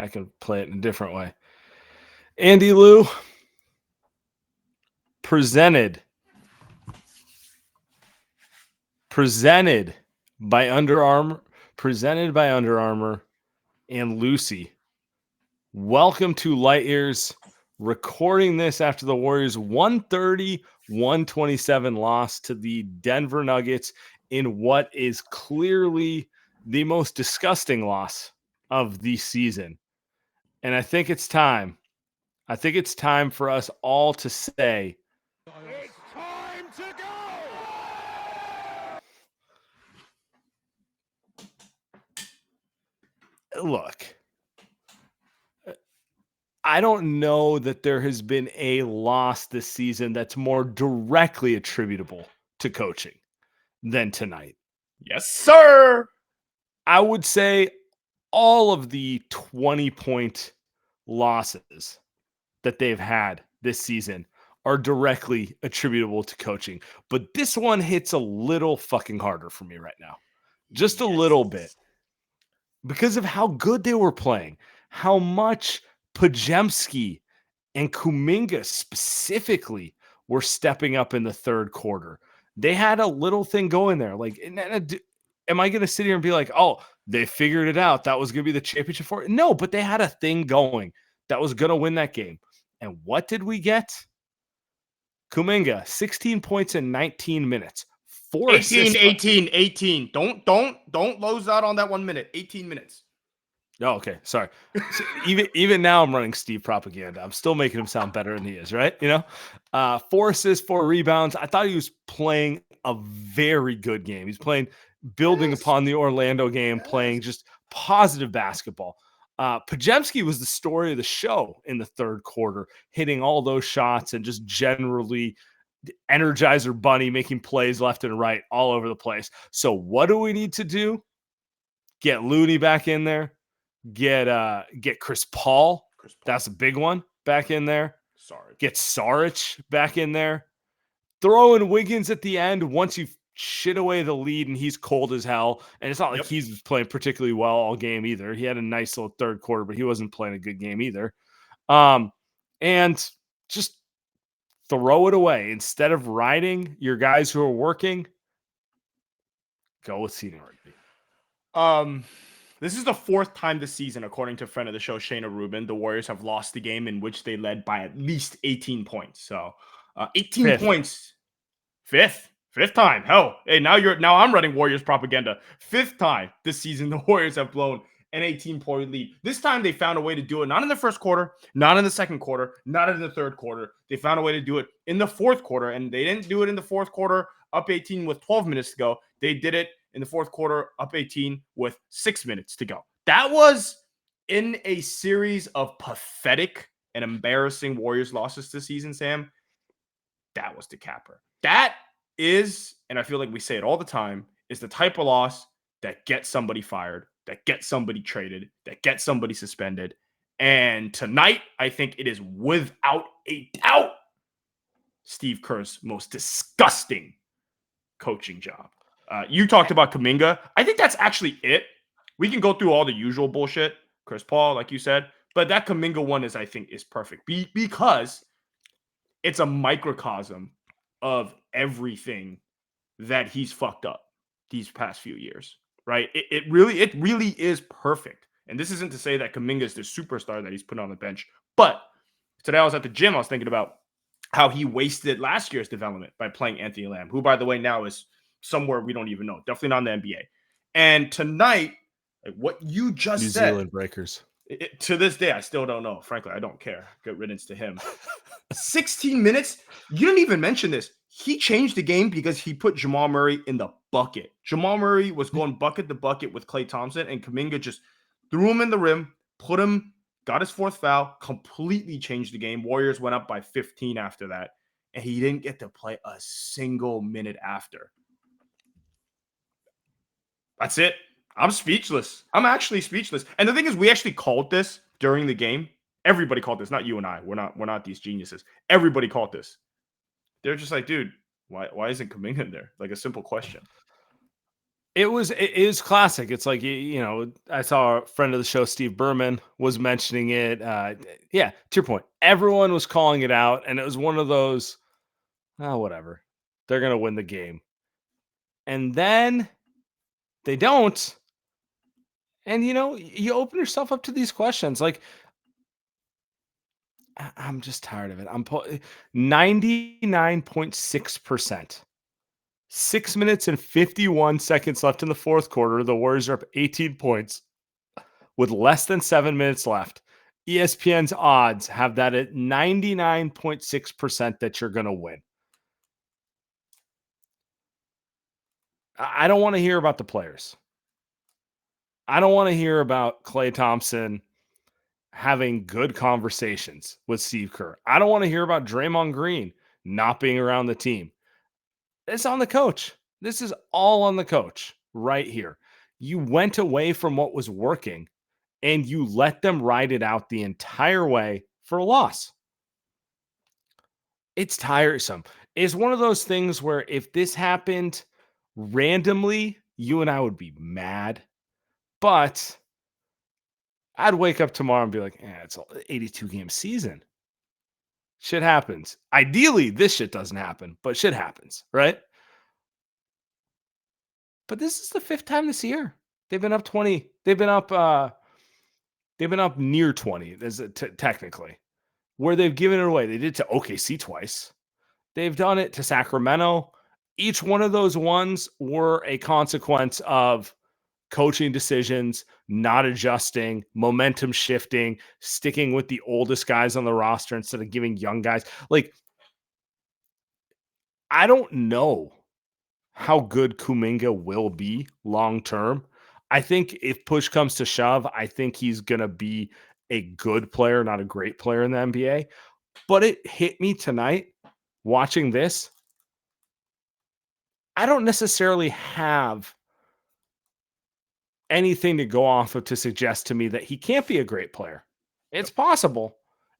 I can play it in a different way. Andy Lou, presented by Under Armour, and Lucy. Welcome to Light Years. Recording this after the Warriors 130-127 loss to the Denver Nuggets in what is clearly the most disgusting loss of the season. And I think it's time. For us all to say, it's time to go. Look, I don't know that there has been a loss this season that's more directly attributable to coaching than tonight. Yes, sir. I would say all of the 20-point losses that they've had this season are directly attributable to coaching. But this one hits a little fucking harder for me right now. Just a little bit. Because of how good they were playing. How much Podziemski and Kuminga specifically were stepping up in the third quarter. They had a little thing going there. Like, am I going to sit here and be like, oh, they figured it out, that was going to be the championship for it? No, but they had a thing going that was going to win that game. And what did we get? Kuminga, 16 points in 19 minutes. 18. Don't lose out on that 1 minute. 18 minutes. Oh, okay. Sorry. So even now I'm running Steve propaganda. I'm still making him sound better than he is, right? 4 assists, 4 rebounds. I thought he was playing a very good game. He's building upon the Orlando game, playing just positive basketball. Podziemski was the story of the show in the third quarter, hitting all those shots and just generally Energizer Bunny making plays left and right all over the place. So what do we need to do? Get Looney back in there. Get Chris Paul. That's a big one back in there. Get Saric back in there. Throw in Wiggins at the end once you shit away the lead and he's cold as hell. And it's not like he's playing particularly well all game either. He had a nice little third quarter, but he wasn't playing a good game either. And just throw it away. Instead of riding your guys who are working, go with Seniority. This is the 4th time this season, according to friend of the show, Shayna Rubin, the Warriors have lost the game in which they led by at least 18 points. So 18 points. Fifth time. Hell, hey, now I'm running Warriors propaganda. 5th time this season, the Warriors have blown an 18-point lead. This time they found a way to do it, not in the first quarter, not in the second quarter, not in the third quarter. They found a way to do it in the fourth quarter, and they didn't do it in the fourth quarter up 18 with 12 minutes to go. They did it in the fourth quarter, up 18 with 6 minutes to go. That was in a series of pathetic and embarrassing Warriors losses this season, Sam. That was the capper. That is, and I feel like we say it all the time, is the type of loss that gets somebody fired, that gets somebody traded, that gets somebody suspended. And tonight, I think it is without a doubt Steve Kerr's most disgusting coaching job. You talked about Kuminga. I think that's actually it. We can go through all the usual bullshit. Chris Paul, like you said. But that Kuminga one I think is perfect. Because it's a microcosm of everything that he's fucked up these past few years. Right? It really is perfect. And this isn't to say that Kuminga is the superstar that he's put on the bench. But today I was at the gym. I was thinking about how he wasted last year's development by playing Anthony Lamb, who, by the way, now is somewhere we don't even know. Definitely not in the NBA. And tonight, like what you just said. New Zealand Breakers. To this day, I still don't know. Frankly, I don't care. Good riddance to him. 16 minutes. You didn't even mention this. He changed the game because he put Jamal Murray in the bucket. Jamal Murray was going bucket to bucket with Klay Thompson, and Kuminga just threw him in the rim, got his 4th foul, completely changed the game. Warriors went up by 15 after that, and he didn't get to play a single minute after. That's it. I'm speechless. I'm actually speechless. And the thing is, we actually called this during the game. Everybody called this, not you and I. We're not these geniuses. Everybody called this. They're just like, dude, why isn't Kuminga in there? Like a simple question. It is classic. It's like, I saw a friend of the show, Steve Berman, was mentioning it. Yeah, to your point, everyone was calling it out, and it was one of those, oh, whatever. They're going to win the game. And then they don't. And, you open yourself up to these questions. Like, I'm just tired of it. 99.6%. 6 minutes and 51 seconds left in the fourth quarter. The Warriors are up 18 points with less than 7 minutes left. ESPN's odds have that at 99.6% that you're going to win. I don't want to hear about the players. I don't want to hear about Klay Thompson having good conversations with Steve Kerr. I don't want to hear about Draymond Green not being around the team. It's on the coach. This is all on the coach right here. You went away from what was working and you let them ride it out the entire way for a loss. It's tiresome. It's one of those things where if this happened randomly, you and I would be mad. But I'd wake up tomorrow and be like, it's an 82-game season. Shit happens. Ideally, this shit doesn't happen, but shit happens, right? But this is the 5th time this year. They've been up 20. They've been up near 20, technically, where they've given it away. They did it to OKC twice. They've done it to Sacramento. Each one of those ones were a consequence of coaching decisions, not adjusting, momentum shifting, sticking with the oldest guys on the roster instead of giving young guys. Like, I don't know how good Kuminga will be long term. I think if push comes to shove, I think he's going to be a good player, not a great player in the NBA. But it hit me tonight watching this. I don't necessarily have anything to go off of to suggest to me that he can't be a great player. It's possible.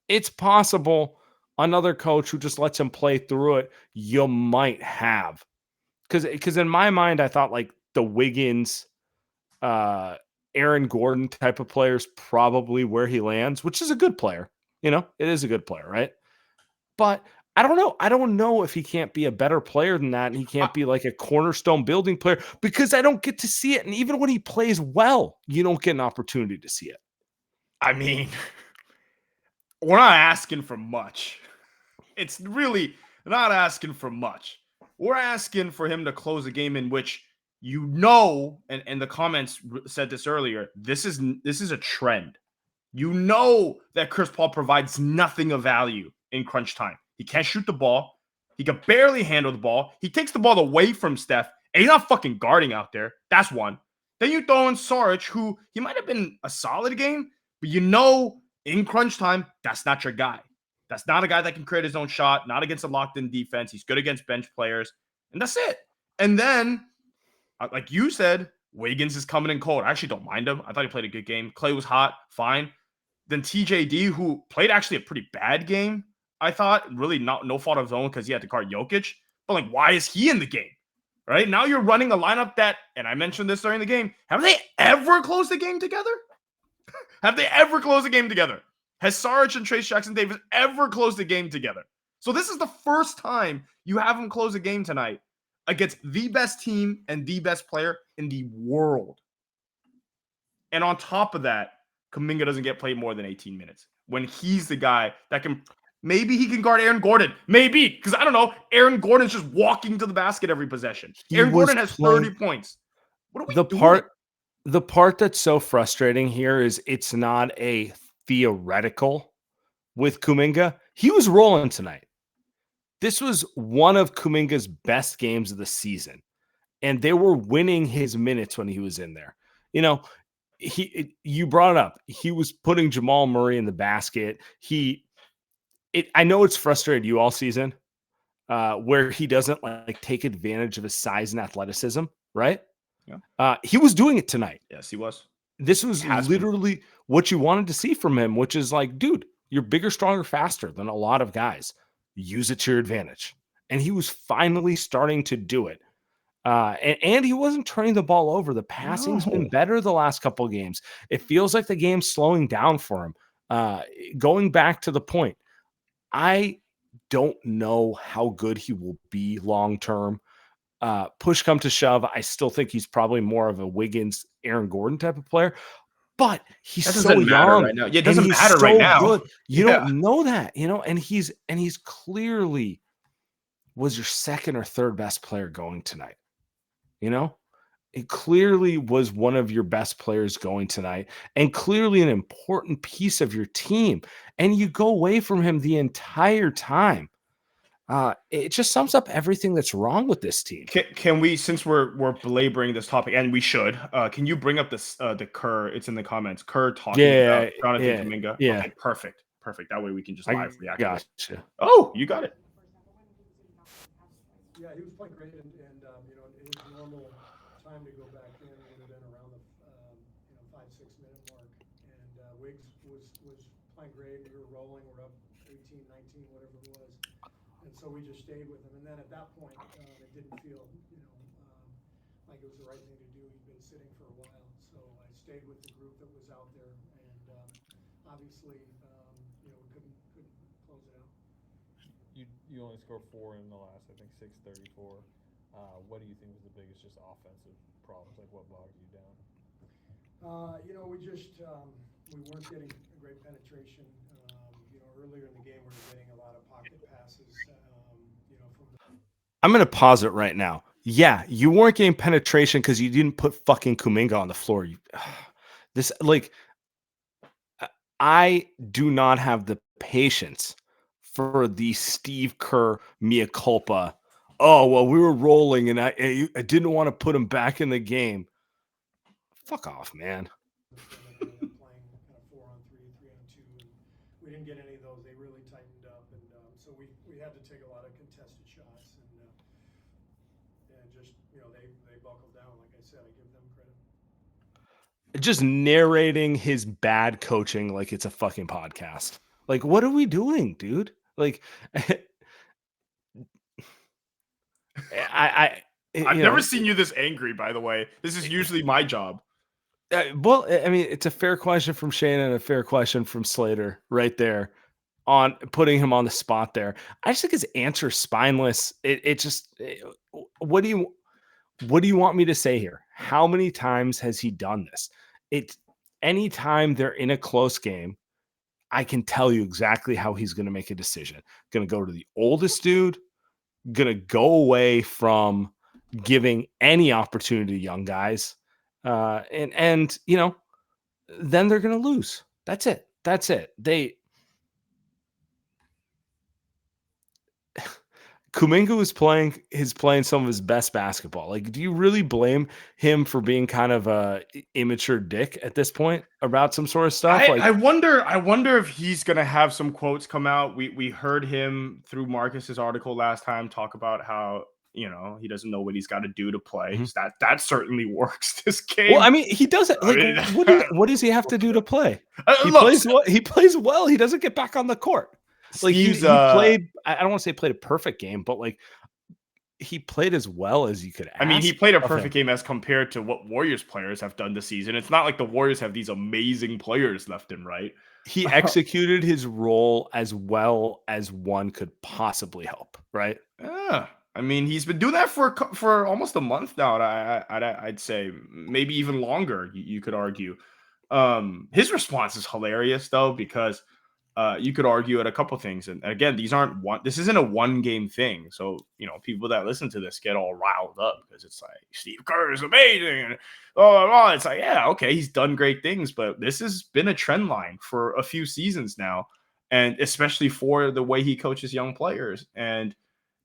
It's possible another coach who just lets him play through it, you might have. Because in my mind, I thought like the Wiggins, Aaron Gordon type of players probably where he lands, which is a good player. It is a good player, right? But I don't know. I don't know if he can't be a better player than that, and he can't be like a cornerstone building player because I don't get to see it. And even when he plays well, you don't get an opportunity to see it. I mean, we're not asking for much. It's really not asking for much. We're asking for him to close a game in which and the comments said this earlier, this is a trend. You know that Chris Paul provides nothing of value in crunch time. He can't shoot the ball. He can barely handle the ball. He takes the ball away from Steph, and he's not fucking guarding out there. That's one. Then you throw in Saric, who he might have been a solid game, but in crunch time, that's not your guy. That's not a guy that can create his own shot, not against a locked-in defense. He's good against bench players, and that's it. And then, like you said, Wiggins is coming in cold. I actually don't mind him. I thought he played a good game. Klay was hot, fine. Then TJD, who played actually a pretty bad game, I thought, really no fault of his own because he had to guard Jokic. But, like, why is he in the game? Right? Now you're running a lineup that, and I mentioned this during the game, have they ever closed the game together? Have they ever closed a game together? Has Saric and Trayce Jackson-Davis ever closed a game together? So this is the first time you have them close a game tonight against the best team and the best player in the world. And on top of that, Kuminga doesn't get played more than 18 minutes when he's the guy that can – maybe he can guard Aaron Gordon. Maybe. Because I don't know. Aaron Gordon's just walking to the basket every possession. Aaron Gordon has 30 points. What are we doing? The part that's so frustrating here is it's not a theoretical with Kuminga. He was rolling tonight. This was one of Kuminga's best games of the season, and they were winning his minutes when he was in there. You brought it up. He was putting Jamal Murray in the basket. I know it's frustrated you all season, where he doesn't like take advantage of his size and athleticism, right? Yeah. He was doing it tonight. Yes, he was. This was literally what you wanted to see from him, which is like, dude, you're bigger, stronger, faster than a lot of guys. Use it to your advantage. And he was finally starting to do it. And he wasn't turning the ball over. The passing's been better the last couple of games. It feels like the game's slowing down for him. Going back to the point, I don't know how good he will be long term. Push come to shove, I still think he's probably more of a Wiggins, Aaron Gordon type of player. But he's so young right now. Yeah, it and doesn't he's matter so right now. good. You don't know that, and he's clearly was your second or third best player going tonight. It clearly was one of your best players going tonight and clearly an important piece of your team. And you go away from him the entire time. It just sums up everything that's wrong with this team. Can we, since we're belaboring this topic, and we should, can you bring up this the Kerr? It's in the comments. Kerr talking about Jonathan Kuminga. Yeah. Okay, perfect. That way we can just live react. Gotcha. Oh, you got it. Yeah, he was playing great, and his normal time to go back in would have been around the 5-6 minute mark. And Wiggs was playing great. We were rolling. We're up 18, 19, whatever it was. And so we just stayed with him. And then at that point, it didn't feel, like it was the right thing to do. He'd been sitting for a while. So I stayed with the group that was out there. And obviously, we couldn't close it out. You only scored 4 in the last, I think, 6:34. What do you think was the biggest just offensive problems? Like what bogged you down? We just we weren't getting great penetration. Earlier in the game, we were getting a lot of pocket passes. I'm going to pause it right now. Yeah, you weren't getting penetration because you didn't put fucking Kuminga on the floor. I do not have the patience for the Steve Kerr mea culpa. Oh, well, we were rolling and I didn't want to put him back in the game. Fuck off, man. Playing kind of 4-on-3, 3-on-2, and we didn't get any of those. They really tightened up, and so we had to take a lot of contested shots, and just they buckled down. Like I said, I give them credit. Just narrating his bad coaching like it's a fucking podcast. Like, what are we doing, dude? Like, I've never seen you this angry, by the way. This is usually my job. Well, I mean, it's a fair question from Shane and a fair question from Slater right there on putting him on the spot there. I just think his answer's spineless. What do you want me to say here? How many times has he done this? Anytime they're in a close game, I can tell you exactly how he's going to make a decision. Going to go to the oldest dude, going to go away from giving any opportunity to young guys. And then they're going to lose. That's it. Kuminga is playing some of his best basketball. Like, do you really blame him for being kind of a immature dick at this point about some sort of stuff? I wonder if he's gonna have some quotes come out. We heard him through Marcus's article last time talk about how he doesn't know what he's got to do to play. Mm-hmm. That certainly works this game. Well, I mean, he doesn't. Like, what does he have to do to play? He plays well. He doesn't get back on the court. Like he played. I don't want to say played a perfect game, but like he played as well as you could ask. I mean, he played a perfect game as compared to what Warriors players have done this season. It's not like the Warriors have these amazing players left and right. He executed his role as well as one could possibly hope, right? Yeah. I mean, he's been doing that for almost a month now. I'd say maybe even longer. You could argue. His response is hilarious though, because you could argue at a couple things. And again, this isn't a one game thing. So, people that listen to this get all riled up because it's like Steve Kerr is amazing. And it's like, yeah, okay, he's done great things, but this has been a trend line for a few seasons now. And especially for the way he coaches young players. And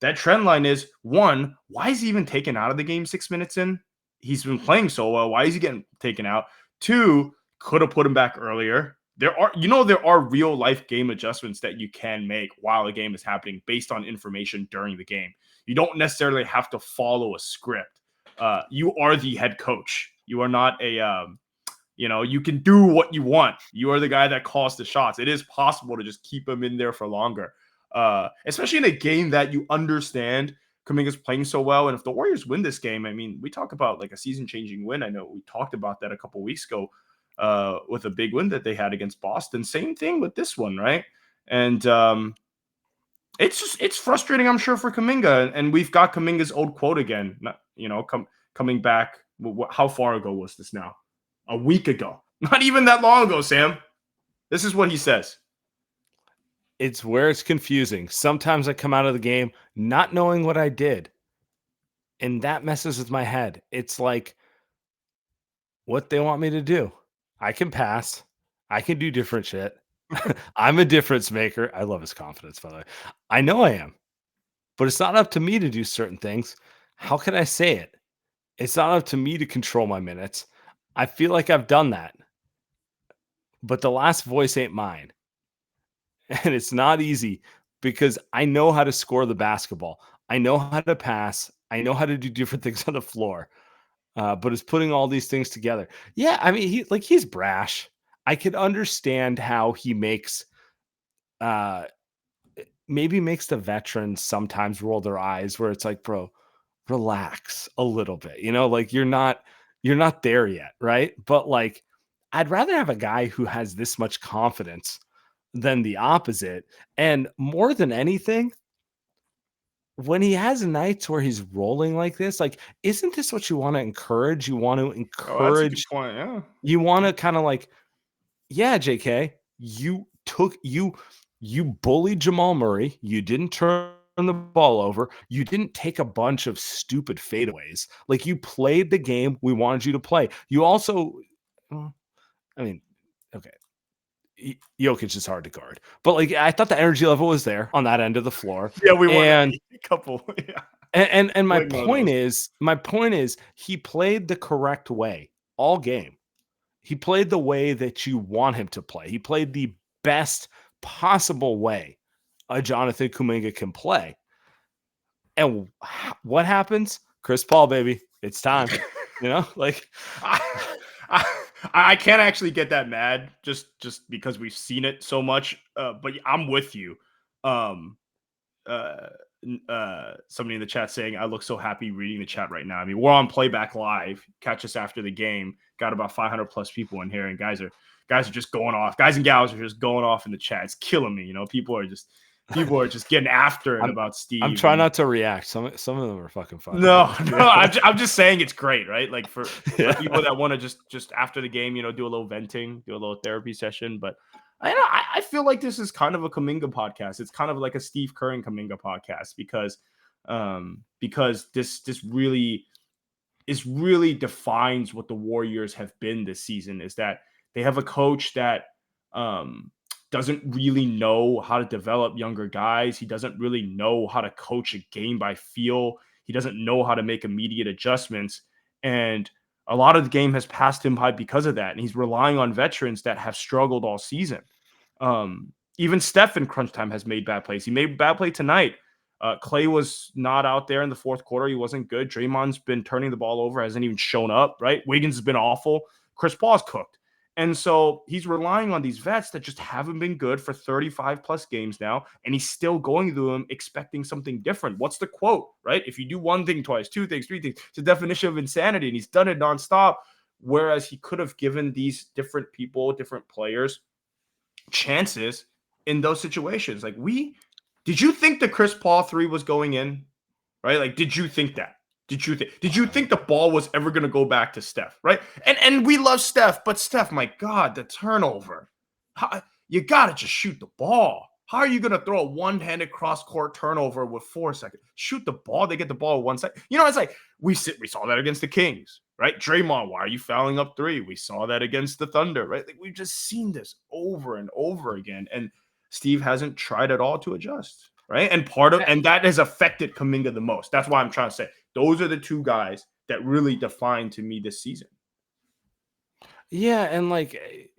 that trend line is, one, why is he even taken out of the game 6 minutes in? He's been playing so well. Why is he getting taken out? Two, could have put him back earlier. There are real life game adjustments that you can make while a game is happening based on information during the game. You don't necessarily have to follow a script. You are the head coach. You are not you can do what you want. You are the guy that calls the shots. It is possible to just keep him in there for longer. Especially in a game that you understand Kuminga's playing so well. And if the Warriors win this game, I mean, we talk about like a season-changing win. I know we talked about that a couple weeks ago with a big win that they had against Boston. Same thing with this one, right? And it's frustrating, I'm sure, for Kuminga. And we've got Kuminga's old quote again, coming back. How far ago was this now? A week ago. Not even that long ago, Sam. This is what he says. It's where it's confusing. Sometimes I come out of the game not knowing what I did, and that messes with my head. It's like what they want me to do. I can pass. I can do different shit. I'm a difference maker. I love his confidence, by the way. I know I am, but it's not up to me to do certain things. How can I say it? It's not up to me to control my minutes. I feel like I've done that, but the last voice ain't mine. And it's not easy because I know how to score the basketball. I know how to pass. I know how to do different things on the floor. But it's putting all these things together. Yeah, I mean, he's brash. I could understand how he maybe makes the veterans sometimes roll their eyes where it's like, bro, relax a little bit. Like you're not there yet, right? But like I'd rather have a guy who has this much confidence than the opposite. And more than anything, when he has nights where he's rolling like this, like, isn't this what you want to encourage? You want to encourage. Oh, that's a good point. Yeah. You want to kind of like, yeah, JK, you bullied Jamal Murray. You didn't turn the ball over. You didn't take a bunch of stupid fadeaways. Like you played the game we wanted you to play. You also, I mean, okay. Jokic is hard to guard, but like I thought the energy level was there on that end of the floor. Yeah, we won a couple. Yeah. And my point is he played the correct way all game. He played the way that you want him to play. He played the best possible way a Jonathan Kuminga can play. And what happens? Chris Paul, baby, it's time. Like I can't actually get that mad just because we've seen it so much. But I'm with you. Somebody in the chat saying, I look so happy reading the chat right now. I mean, we're on Playback Live. Catch us after the game. Got about 500 plus people in here, and guys are just going off. Guys and gals are just going off in the chat. It's killing me. People are just getting after it about Steve. I'm trying not to react. Some of them are fucking fun. No, I'm just saying it's great, right? Like for people that want to just after the game, do a little venting, do a little therapy session. But I feel like this is kind of a Kuminga podcast. It's kind of like a Steve Kerr and Kuminga podcast because this really defines what the Warriors have been this season. Is that they have a coach that doesn't really know how to develop younger guys. He doesn't really know how to coach a game by feel. He doesn't know how to make immediate adjustments. And a lot of the game has passed him by because of that. And he's relying on veterans that have struggled all season. Even Steph in crunch time has made bad plays. He made a bad play tonight. Clay was not out there in the fourth quarter. He wasn't good. Draymond's been turning the ball over, hasn't even shown up, right? Wiggins has been awful. Chris Paul's cooked. And so he's relying on these vets that just haven't been good for 35 plus games now. And he's still going through them expecting something different. What's the quote, right? If you do one thing twice, two things, three things, it's a definition of insanity. And he's done it nonstop. Whereas he could have given these different people, different players chances in those situations. Like did you think the Chris Paul 3 was going in? Right? Like, did you think that? Did you think the ball was ever going to go back to Steph, right? And we love Steph, but Steph, my God, the turnover. You got to just shoot the ball. How are you going to throw a one-handed cross-court turnover with 4 seconds? Shoot the ball. They get the ball at 1 second. It's like we saw that against the Kings, right? Draymond, why are you fouling up 3? We saw that against the Thunder, right? Like, we've just seen this over and over again, and Steve hasn't tried at all to adjust, right? And that has affected Kuminga the most. That's why I'm trying to say those are the two guys that really define to me this season. Yeah, and like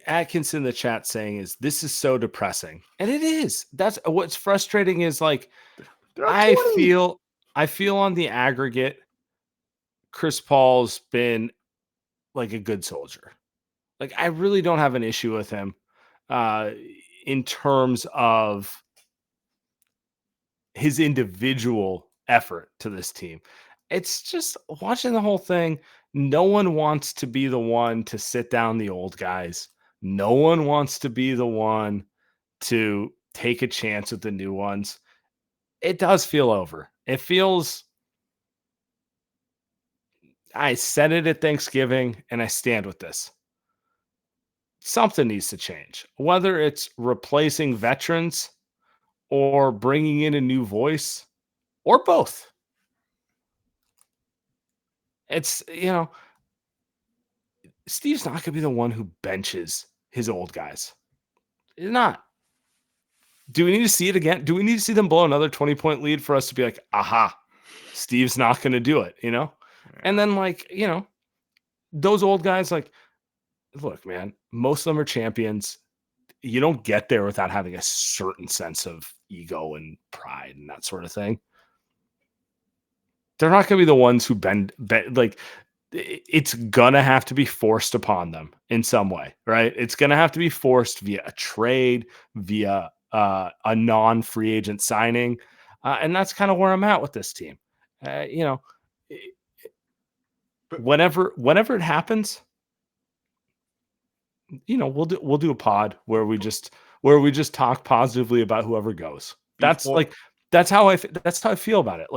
Atkinson in the chat saying this is so depressing. And it is. That's what's frustrating is like I feel on the aggregate, Chris Paul's been like a good soldier. Like I really don't have an issue with him in terms of his individual effort to this team. It's just watching the whole thing. No one wants to be the one to sit down the old guys. No one wants to be the one to take a chance with the new ones. It does feel over. It feels, I said it at Thanksgiving and I stand with this. Something needs to change, whether it's replacing veterans or bringing in a new voice or both. It's, Steve's not going to be the one who benches his old guys. He's not. Do we need to see it again? Do we need to see them blow another 20-point lead for us to be like, aha, Steve's not going to do it, And then, those old guys, look, man, most of them are champions. You don't get there without having a certain sense of ego and pride and that sort of thing. They're not going to be the ones who bend it's going to have to be forced upon them in some way, right? It's going to have to be forced via a trade, via a non-free agent signing. And that's kind of where I'm at with this team. Whenever it happens, we'll do a pod where we just talk positively about whoever goes. That's how I feel about it.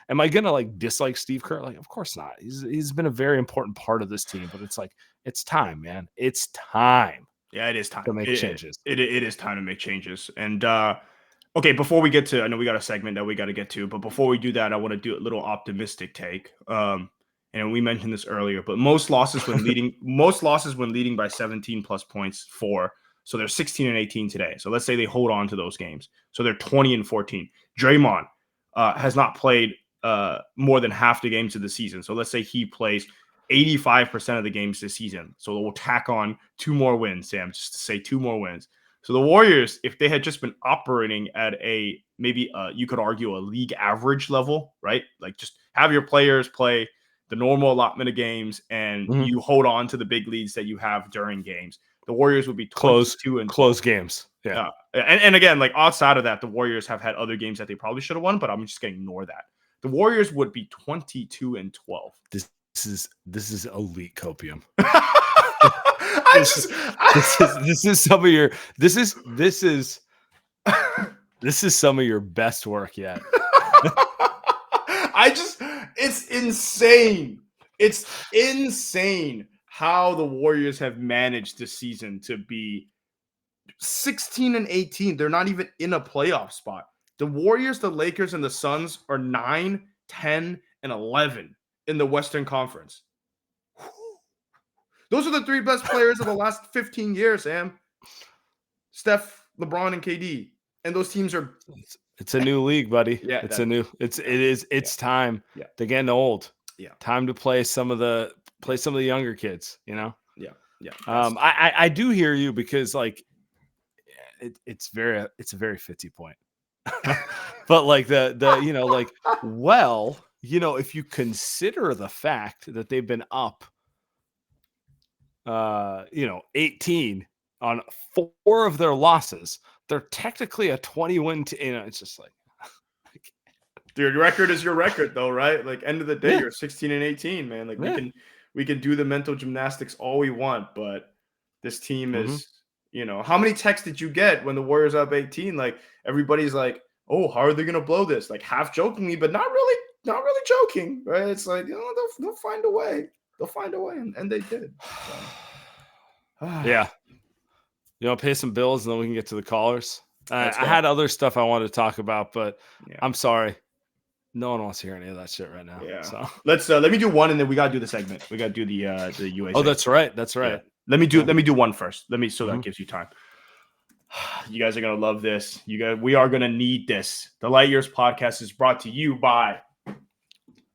Am I gonna dislike Steve Kerr? Of course not. He's been a very important part of this team, but it's time, man. It's time. Yeah, it is time to make changes. It is time to make changes. And okay, before we get to, I know we got a segment that we got to get to, but before we do that, I want to do a little optimistic take. And we mentioned this earlier, but most losses when leading by 17 plus points for. So they're 16 and 18 today. So let's say they hold on to those games. So they're 20 and 14. Draymond has not played more than half the games of the season. So let's say he plays 85% of the games this season. So we'll tack on 2 more wins, Sam, just to say 2 more wins. So the Warriors, if they had just been operating at you could argue a league average level, right? Just have your players play the normal allotment of games and you hold on to the big leads that you have during games. The Warriors would be close games. Yeah. And again, outside of that, the Warriors have had other games that they probably should have won, but I'm just going to ignore that. The Warriors would be 22 and 12. This is elite copium. This is some of your best work yet. It's insane. It's insane how the Warriors have managed this season to be 16 and 18. They're not even in a playoff spot. The Warriors, the Lakers, and the Suns are 9, 10, and 11 in the Western Conference. Those are the 3 best players of the last 15 years, Sam. Steph, LeBron, and KD. And those teams are... It's a new league, buddy. Yeah, it's time. Yeah. They're getting old. Yeah. Time to play some of the younger kids, Yeah. I do hear you because it's a very Fitzy point. But if you consider the fact that they've been up 18 on 4 of their losses, they're technically a 20-win team. It's just dude, your record is your record though, right? End of the day, you're 16 and 18, man. We can do the mental gymnastics all we want, but this team is, how many texts did you get when the Warriors are up 18? Everybody's like, oh, how are they going to blow this? Half jokingly, but not really joking, right? It's they'll find a way. They'll find a way, and they did. So. Yeah. Pay some bills, and then we can get to the callers. I had other stuff I wanted to talk about, but I'm sorry. No one wants to hear any of that shit right now. Yeah. So let me do one, and then we gotta do the segment. We gotta do the UA. Oh, that's right. Yeah. Let me do one first. That gives you time. You guys are gonna love this. We are gonna need this. The Light Years podcast is brought to you by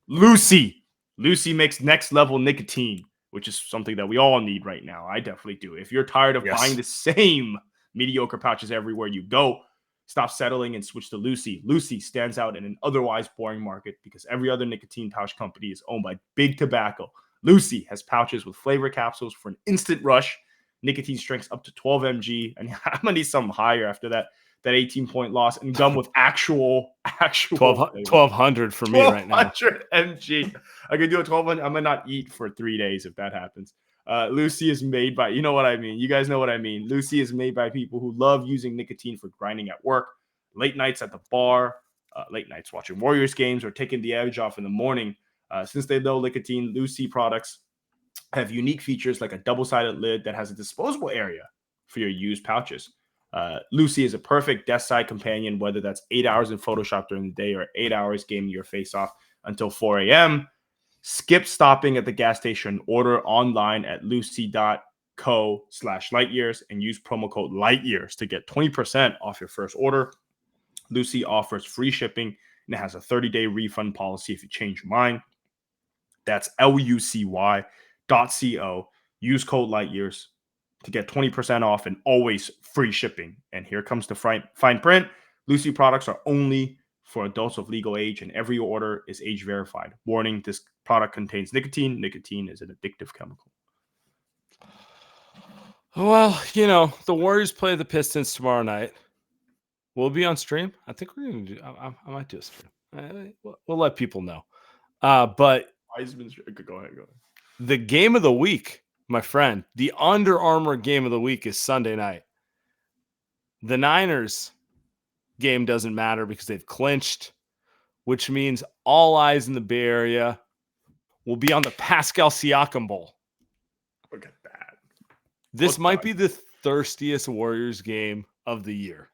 Lucy. Lucy makes next level nicotine, which is something that we all need right now. I definitely do. If you're tired of buying the same mediocre pouches everywhere you go, stop settling and switch to Lucy. Lucy stands out in an otherwise boring market because every other nicotine pouch company is owned by big tobacco. Lucy has pouches with flavor capsules for an instant rush, nicotine strengths up to 12 mg, and I'm going to need something higher after that. that 18-point loss and gum with actual 1200 for me right now. 1200 mg. I could do a 1200. I'm gonna not eat for 3 days if that happens. Lucy is made by, you know what I mean. You guys know what I mean. Lucy is made by people who love using nicotine for grinding at work, late nights at the bar, late nights watching Warriors games, or taking the edge off in the morning. Since they know nicotine, Lucy products have unique features like a double-sided lid that has a disposable area for your used pouches. Lucy is a perfect desk side companion, whether that's 8 hours in Photoshop during the day or 8 hours gaming your face off until 4 a.m. Skip stopping at the gas station. Order online at lucy.co/lightyears and use promo code lightyears to get 20% off your first order. Lucy offers free shipping and it has a 30-day refund policy if you change your mind. That's lucy.co. Use code lightyears to get 20% off and always free shipping. And here comes the fine print. Lucy products are only for adults of legal age, and every order is age verified. Warning, this product contains nicotine. Nicotine is an addictive chemical. Well, you know, the Warriors play the Pistons tomorrow night. We'll be on stream. I think we're going to do, I might do a stream. We'll let people know. But Go ahead. The game of the week, my friend, the Under Armour game of the week is Sunday night. The Niners game doesn't matter because they've clinched, which means all eyes in the Bay Area will be on the Pascal Siakam Bowl. Look at that. This might be the thirstiest Warriors game of the year.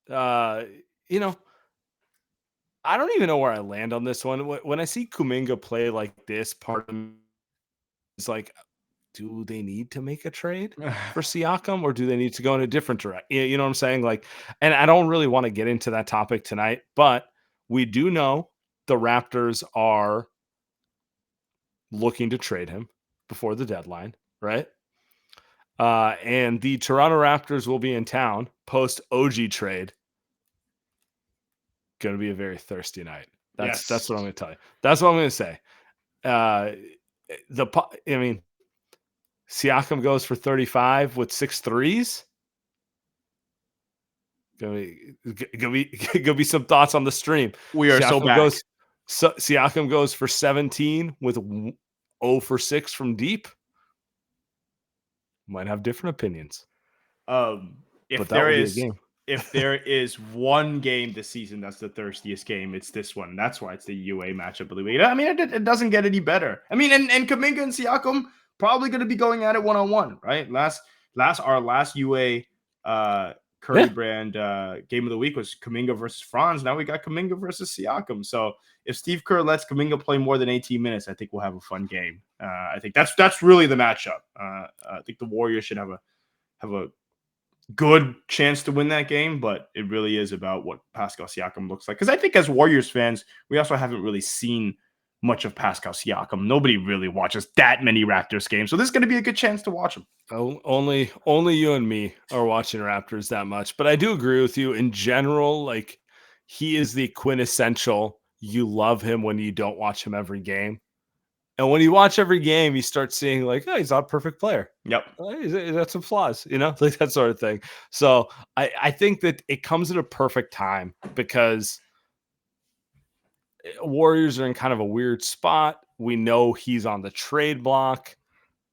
You know, I don't even know where I land on this one. When I see Kuminga play like this, part of me is like, do they need to make a trade for Siakam, or do they need to go in a different direction? You know what I'm saying? Like, and I don't really want to get into that topic tonight, but we do know the Raptors are looking to trade him before the deadline, right? And the Toronto Raptors will be in town post OG trade. Going to be a very thirsty night. That's what I'm going to tell you. That's what I'm going to say. Siakam goes for 35 with 6 threes. Gonna be some thoughts on the stream. We are Siakam goes for 17 with 0 for 6 from deep. Might have different opinions. If there is one game this season that's the thirstiest game, it's this one. That's why it's the UA matchup of the week. I mean, it doesn't get any better. I mean, and Kuminga and Siakam probably going to be going at it one-on-one, right? Our last UA Curry brand game of the week was Kuminga versus Franz. Now we got Kuminga versus Siakam. So if Steve Kerr lets Kuminga play more than 18 minutes, I think we'll have a fun game. I think that's really the matchup. I think the Warriors should have a good chance to win that game, but it really is about what Pascal Siakam looks like. Because I think as Warriors fans, we also haven't really seen much of Pascal Siakam. Nobody really watches that many Raptors games, so this is going to be a good chance to watch him. Only you and me are watching Raptors that much, but I do agree with you in general. Like, he is the quintessential. You love him when you don't watch him every game, and when you watch every game, you start seeing like, oh, he's not a perfect player. Yep, he's got some flaws, like that sort of thing. So I think that it comes at a perfect time because Warriors are in kind of a weird spot. We know he's on the trade block.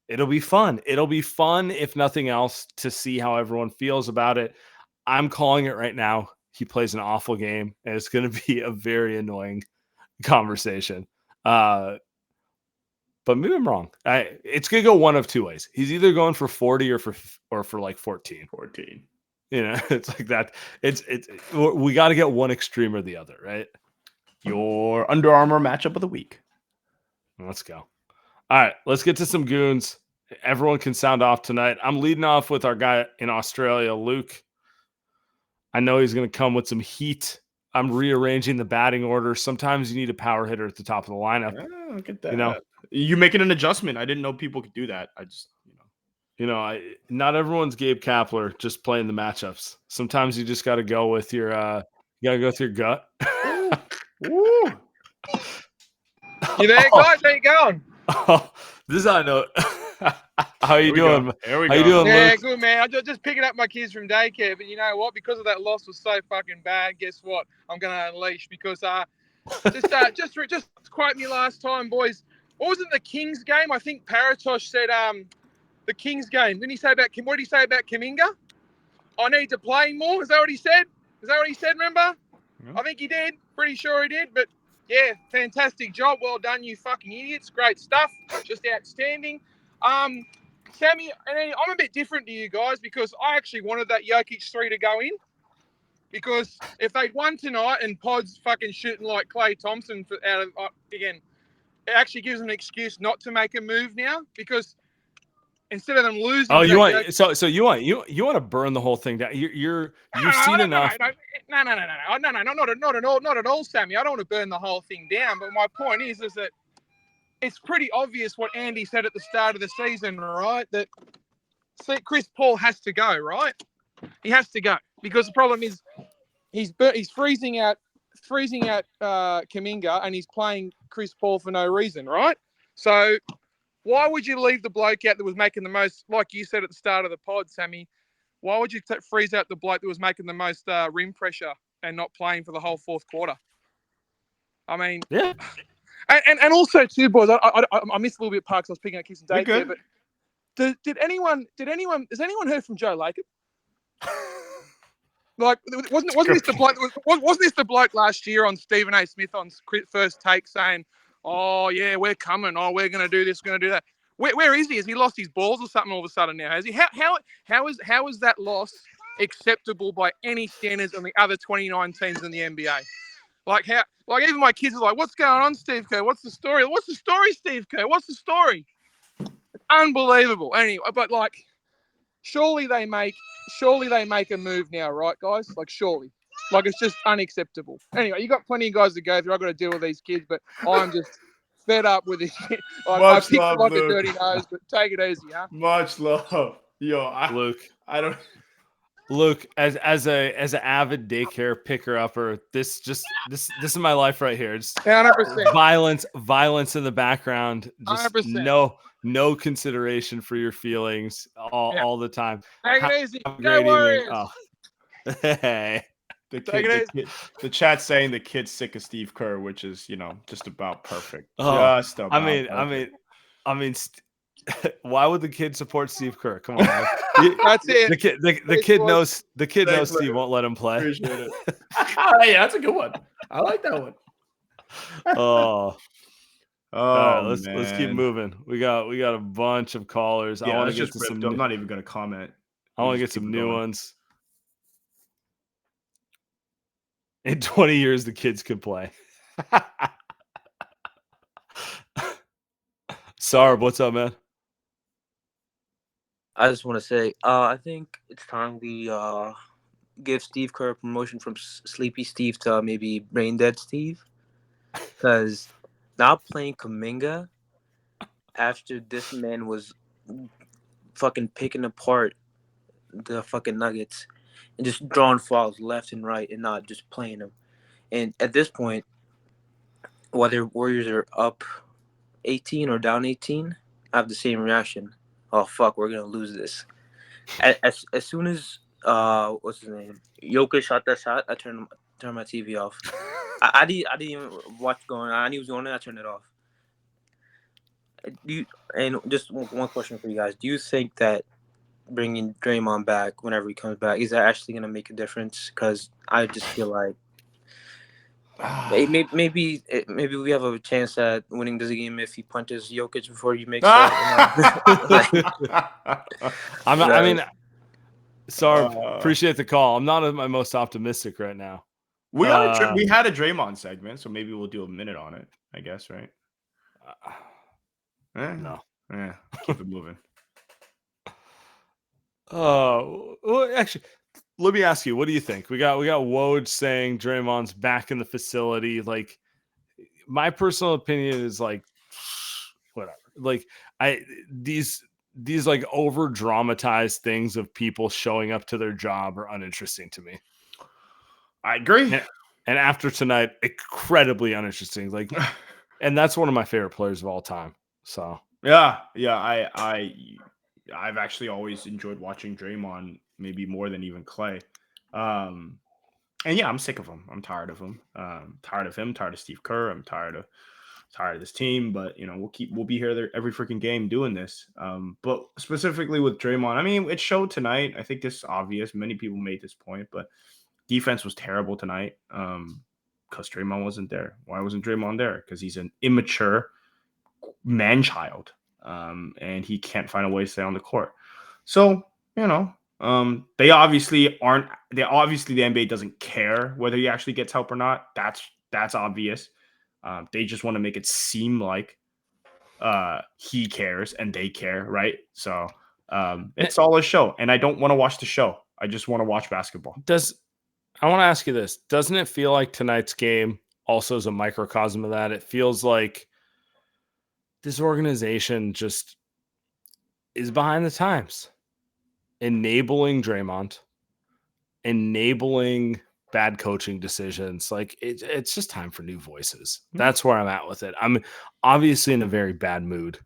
It'll be fun. It'll be fun, if nothing else, to see how everyone feels about it. I'm calling it right now. He plays an awful game, and it's going to be a very annoying conversation. But maybe I'm wrong. It's going to go one of two ways. He's either going for 40 or for like 14. 14. It's like that. We got to get one extreme or the other, right? Your Under Armour matchup of the week. Let's go. All right, let's get to some goons. Everyone can sound off tonight. I'm leading off with our guy in Australia, Luke. I know he's going to come with some heat. I'm rearranging the batting order. Sometimes you need a power hitter at the top of the lineup. Yeah, look at that. You making an adjustment. I didn't know people could do that. I just, not everyone's Gabe Kapler just playing the matchups. Sometimes you just got to go with your, gut. You there, guys? How you going? Oh, this is how I know. How you doing? Here we How you go. doing, Yeah, Luke? good man. I'm just picking up my kids from daycare, but you know what? Because of that loss was so fucking bad. Guess what? I'm gonna unleash because just quote me last time, boys. What was it? The Kings game? I think Paratosh said the Kings game. Didn't he say about what did he say about Kuminga? I need to play more. Is that what he said? Is that what he said? Remember? Yeah. I think he did. Pretty sure he did. But yeah, fantastic job. Well done, you fucking idiots. Great stuff. Just outstanding. Sammy, and I'm a bit different to you guys because I actually wanted that Jokic 3 to go in. Because if they'd won tonight and Pod's fucking shooting like Klay Thompson out of again, it actually gives them an excuse not to make a move now because instead of them losing. Oh, you want you want to burn the whole thing down. You've seen enough. No, not at all, Sammy. I don't want to burn the whole thing down. But my point is that it's pretty obvious what Andy said at the start of the season, right? That Chris Paul has to go, right? He has to go because the problem is he's freezing out Kuminga and he's playing Chris Paul for no reason, right? So why would you leave the bloke out that was making the most, like you said at the start of the pod, Sammy? Why would you freeze out the bloke that was making the most rim pressure and not playing for the whole fourth quarter? I mean, yeah. And also too, boys. I missed a little bit part because I was picking up kids and You're daycare. good. But has anyone heard from Joe Lacob? Like, wasn't this the bloke? Wasn't this the bloke last year on Stephen A. Smith on First Take saying, "Oh yeah, we're coming. Oh, we're going to do this, going to do that." Where is he? Has he lost his balls or something all of a sudden now? Has he? How is that loss acceptable by any standards on the other 29 teams in the NBA? Like even my kids are like, "What's going on, Steve Kerr? What's the story? What's the story, Steve Kerr? What's the story?" It's unbelievable. Anyway, but like, surely they make a move now, right, guys? Like, surely. Like, it's just unacceptable. Anyway, you got plenty of guys to go through. I've got to deal with these kids, but I'm just fed up with this. I picked love, like Luke. a dirty nose, but take it easy, huh? Much love. Yo, Luke, as an avid daycare picker upper, this is my life right here. Just 100%. violence in the background. Just 100%. no consideration for your feelings all the time. Take it easy. Have a Go great Warriors. evening. Oh. Hey. The chat's saying the kid's sick of Steve Kerr, which is just about perfect. Oh, Just about perfect. I mean, why would the kid support Steve Kerr? Come on, That's it. The kid knows Steve won't let him play. Appreciate it. Yeah, that's a good one. I like that one. Oh, all right, man. let's keep moving. We got a bunch of callers. Yeah, I want to just get to some. I'm not even going to comment. I want to get some new ones. In 20 years, the kids could play. Sarb, what's up, man? I just want to say, I think it's time we give Steve Kerr a promotion from Sleepy Steve to maybe Brain Dead Steve. Because not playing Kuminga after this man was fucking picking apart the fucking Nuggets and just drawing fouls left and right and not just playing them. And at this point, whether Warriors are up 18 or down 18, I have the same reaction. Oh, fuck, we're going to lose this. As soon as, what's his name? Jokic shot that shot, I turned my TV off. I didn't even watch going on. I knew he was going on, I turned it off. And just one question for you guys. Do you think that bringing Draymond back whenever he comes back, is that actually going to make a difference? Because I just feel like maybe we have a chance at winning this game if he punches Jokic before he makes that. I mean, sorry, appreciate the call. I'm not at my most optimistic right now. We had a Draymond segment, so maybe we'll do a minute on it, I guess, right? No. Yeah, keep it moving. Well, actually, let me ask you, what do you think? We got Woj saying Draymond's back in the facility. Like, my personal opinion is like, whatever. Like, these like over dramatized things of people showing up to their job are uninteresting to me. I agree. And after tonight, incredibly uninteresting. Like, and that's one of my favorite players of all time. So Yeah. I've actually always enjoyed watching Draymond, maybe more than even Clay. And yeah, I'm sick of him. I'm tired of him. Tired of him. Tired of Steve Kerr. I'm tired of this team. But we'll be here every freaking game doing this. But specifically with Draymond, I mean, it showed tonight. I think this is obvious. Many people made this point, but defense was terrible tonight. Because Draymond wasn't there. Why wasn't Draymond there? Because he's an immature man-child, and he can't find a way to stay on the court. So, they obviously the NBA doesn't care whether he actually gets help or not. That's obvious. They just want to make it seem like he cares and they care, right? So it's all a show, and I don't want to watch the show. I just want to watch basketball. I want to ask you this. Doesn't it feel like tonight's game also is a microcosm of that? It feels like this organization just is behind the times, enabling Draymond, enabling bad coaching decisions. Like it's just time for new voices. That's where I'm at with it. I'm obviously in a very bad mood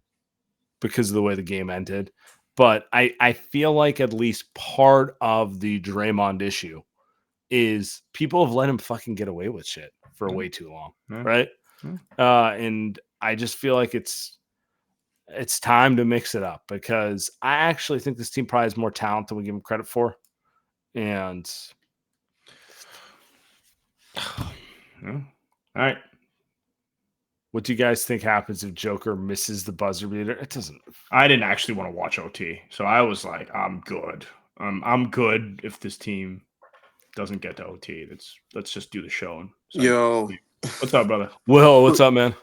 because of the way the game ended, but I feel like at least part of the Draymond issue is people have let him fucking get away with shit for way too long, right? And I just feel like it's time to mix it up, because I actually think this team probably has more talent than we give him credit for. And all right. What do you guys think happens if Joker misses the buzzer beater? It doesn't. I didn't actually want to watch OT, so I was like, I'm good. I'm good if this team doesn't get to OT. Let's just do the show. Yo, what's up, brother? Will, what's up, man?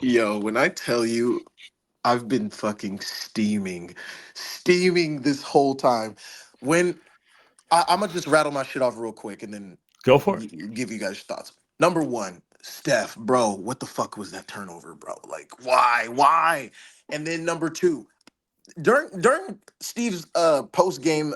Yo, when I tell you, I've been fucking steaming this whole time. When I'm gonna just rattle my shit off real quick and then Go for it. Give you guys your thoughts. Number one, Steph, bro, what the fuck was that turnover, bro? Like, why? And then number two, during Steve's post game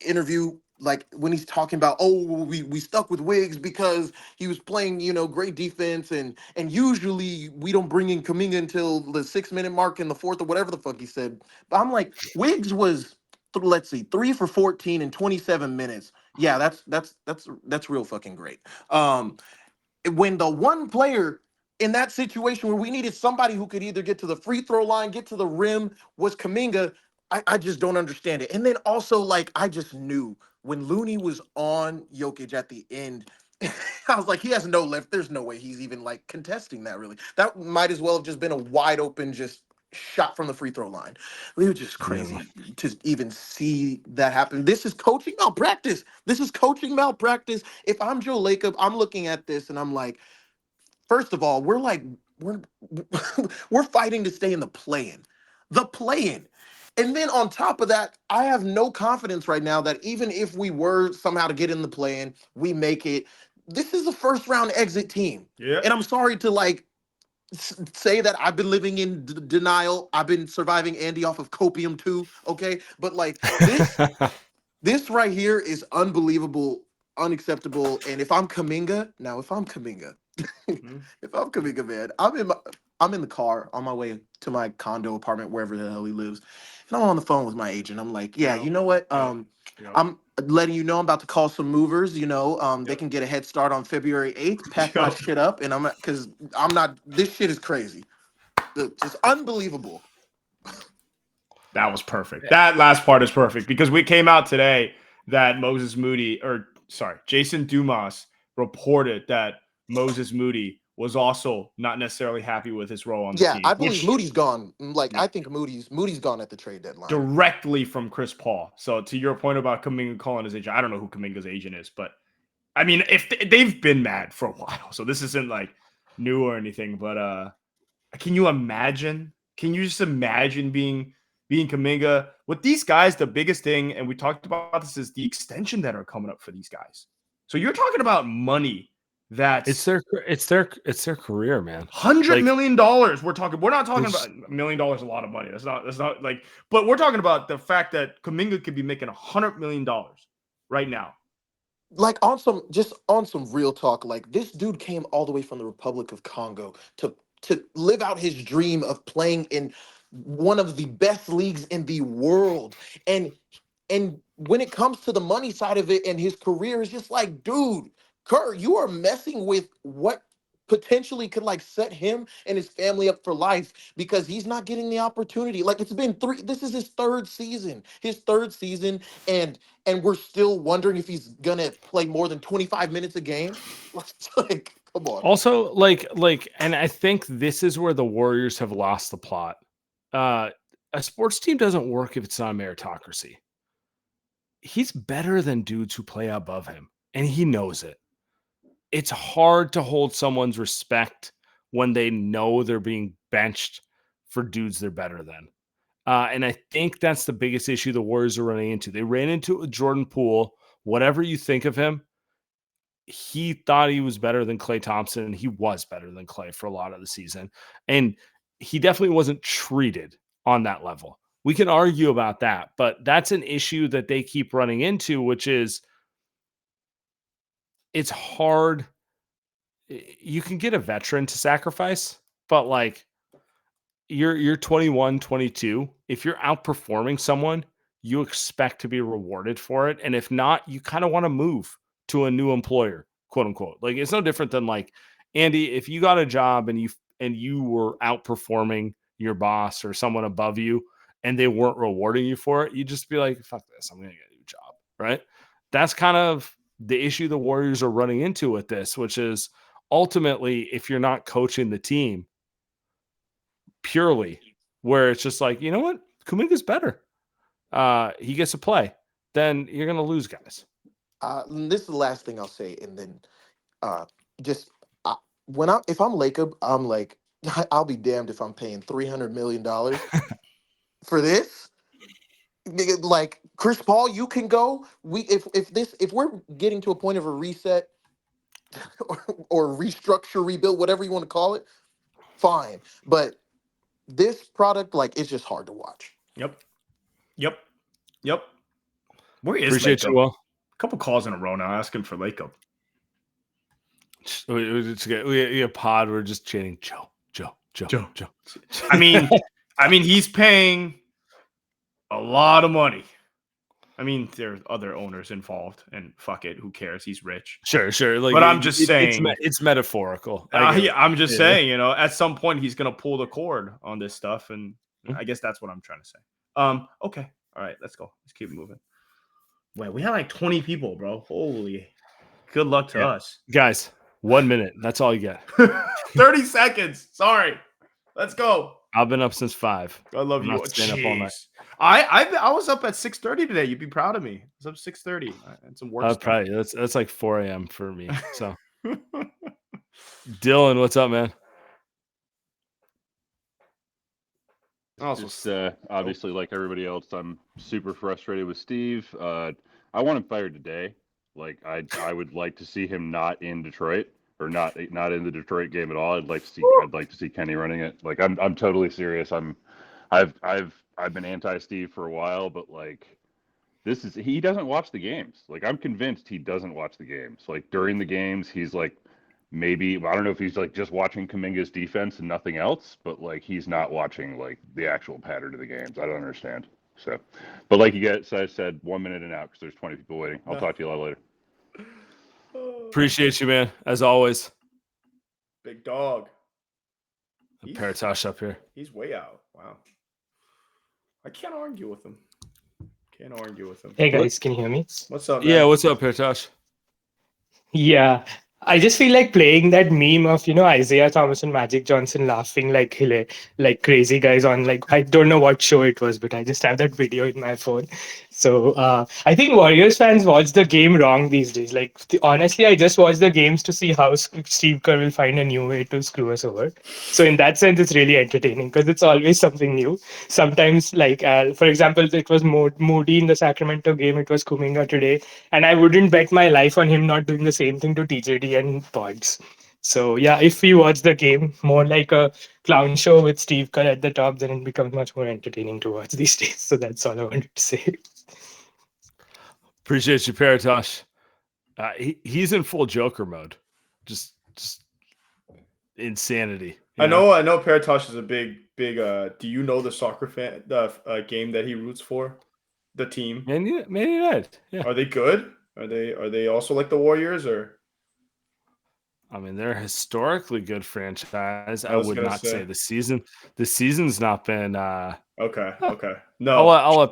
interview, like when he's talking about, we stuck with Wiggs because he was playing, great defense, and usually we don't bring in Kuminga until the 6-minute mark in the fourth or whatever the fuck he said. But I'm like, Wiggs was, let's see, 3 for 14 in 27 minutes. Yeah, that's real fucking great. When the one player in that situation where we needed somebody who could either get to the free throw line, get to the rim, was Kuminga, I just don't understand it. And then also, like, I just knew when Looney was on Jokic at the end, I was like, he has no lift. There's no way he's even, like, contesting that, really. That might as well have just been a wide open, just shot from the free throw line. It was just crazy to even see that happen. This is coaching malpractice. If I'm Joe Lacob, I'm looking at this and I'm like, first of all, we're fighting to stay in the play-in. And then on top of that, I have no confidence right now that even if we were somehow to get in the play-in, we make it. This is a first-round exit team. Yeah. And I'm sorry to say that I've been living in denial. I've been surviving Andy off of copium too, okay? But this right here is unbelievable, unacceptable. And if I'm Kuminga, man, I'm in the car on my way to my condo apartment, wherever the hell he lives. And I'm on the phone with my agent. I'm like, yeah, you know what? I'm letting you know I'm about to call some movers. They can get a head start on February 8th. Pack my shit up, and because I'm not. This shit is crazy. It's unbelievable. That was perfect. That last part is perfect because we came out today that Jason Dumas reported that Moses Moody was also not necessarily happy with his role on the team. Yeah, I believe Moody's gone. I think Moody's gone at the trade deadline. Directly from Chris Paul. So to your point about Kuminga calling his agent, I don't know who Kuminga's agent is, but I mean, if they've been mad for a while, so this isn't like new or anything. But can you imagine? Can you just imagine being Kuminga with these guys? The biggest thing, and we talked about this, is the extension that are coming up for these guys. So you're talking about money. It's their career, man. $100 million. We're not talking about $1 million. A lot of money. That's not like. But we're talking about the fact that Kuminga could be making $100 million right now. Like on some real talk. Like this dude came all the way from the Republic of Congo to to live out his dream of playing in one of the best leagues in the world. And when it comes to the money side of it and his career, it's just like, dude, Kerr, you are messing with what potentially could like set him and his family up for life because he's not getting the opportunity. Like it's been this is his third season, and we're still wondering if he's gonna play more than 25 minutes a game. It's like, come on. Also, and I think this is where the Warriors have lost the plot. A sports team doesn't work if it's not a meritocracy. He's better than dudes who play above him, and he knows it. It's hard to hold someone's respect when they know they're being benched for dudes they're better than. And I think that's the biggest issue the Warriors are running into. They ran into it with Jordan Poole. Whatever you think of him, he thought he was better than Klay Thompson, and he was better than Klay for a lot of the season. And he definitely wasn't treated on that level. We can argue about that, but that's an issue that they keep running into, which is it's hard. You can get a veteran to sacrifice, but like you're 21, 22. If you're outperforming someone, you expect to be rewarded for it. And if not, you kind of want to move to a new employer, quote unquote. Like it's no different than like, Andy, if you got a job and you were outperforming your boss or someone above you and they weren't rewarding you for it, you just be like, fuck this, I'm going to get a new job, right? That's kind of the issue the Warriors are running into with this, which is ultimately, if you're not coaching the team purely, where it's just like, you know what, Kuminga's better. He gets to play, then you're going to lose guys. This is the last thing I'll say, and then if I'm Lacob, I'm like, I'll be damned if I'm paying $300 million for this. Like Chris Paul, you can go. If we're getting to a point of a reset or restructure, rebuild, whatever you want to call it, fine. But this product, like, it's just hard to watch. Yep. Where is Appreciate Lacob? you, Will. A couple calls in a row now asking for Lacob. We a pod. We're just chanting Joe. I mean, he's paying a lot of money. I mean, there's other owners involved, and fuck it, who cares? He's rich. Sure. Like, but I'm just saying, it's metaphorical. I'm just saying, you know, at some point he's gonna pull the cord on this stuff, and I guess that's what I'm trying to say. Okay, all right, let's go. Let's keep moving. Wait, we had like 20 people, bro. Holy, good luck to us, guys. 1 minute. That's all you get. 30 seconds. Sorry. Let's go. I've been up since 5. I love I'm you. not staying up all night. I was up at 6:30 today. You'd be proud of me. I was up 6:30. And some work. Probably that's like 4 a.m. for me. So, Dylan, what's up, man? Just obviously, like everybody else, I'm super frustrated with Steve. I want him fired today. Like I would like to see him not in Detroit or not in the Detroit game at all. I'd like to see Kenny running it. Like I'm totally serious. I've been anti-Steve for a while, but like he doesn't watch the games. Like I'm convinced he doesn't watch the games. Like during the games, he's like maybe I don't know if he's like just watching Kuminga's defense and nothing else, but like he's not watching like the actual pattern of the games. I don't understand. So, but like you guys said, 1 minute and out because there's 20 people waiting. I'll talk to you a lot later. Appreciate you, man. As always. Big dog. Paratosh up here. He's way out. Wow. I can't argue with him. Hey guys, can you hear me? What's up, man? Yeah, what's up, Paratosh? Yeah. I just feel like playing that meme of, Isaiah Thomas and Magic Johnson laughing like crazy guys on, like, I don't know what show it was, but I just have that video in my phone. So I think Warriors fans watch the game wrong these days. Like, honestly, I just watch the games to see how Steve Kerr will find a new way to screw us over. So in that sense, it's really entertaining because it's always something new. Sometimes, like, for example, it was Moody in the Sacramento game. It was Kuminga today. And I wouldn't bet my life on him not doing the same thing to TJD and pods. So yeah, if we watch the game more like a clown show with Steve Kerr at the top, then it becomes much more entertaining to watch these days. So that's all I wanted to say. Appreciate you, Paratosh. He's in full Joker mode. Just insanity. I know Paratosh is a big do you know the soccer fan game that he roots for? The team. Man United. Yeah. Are they good? Are they also like the Warriors or? I mean, they're a historically good franchise. I was would gonna not say. say the season's not been Okay. I'll No. let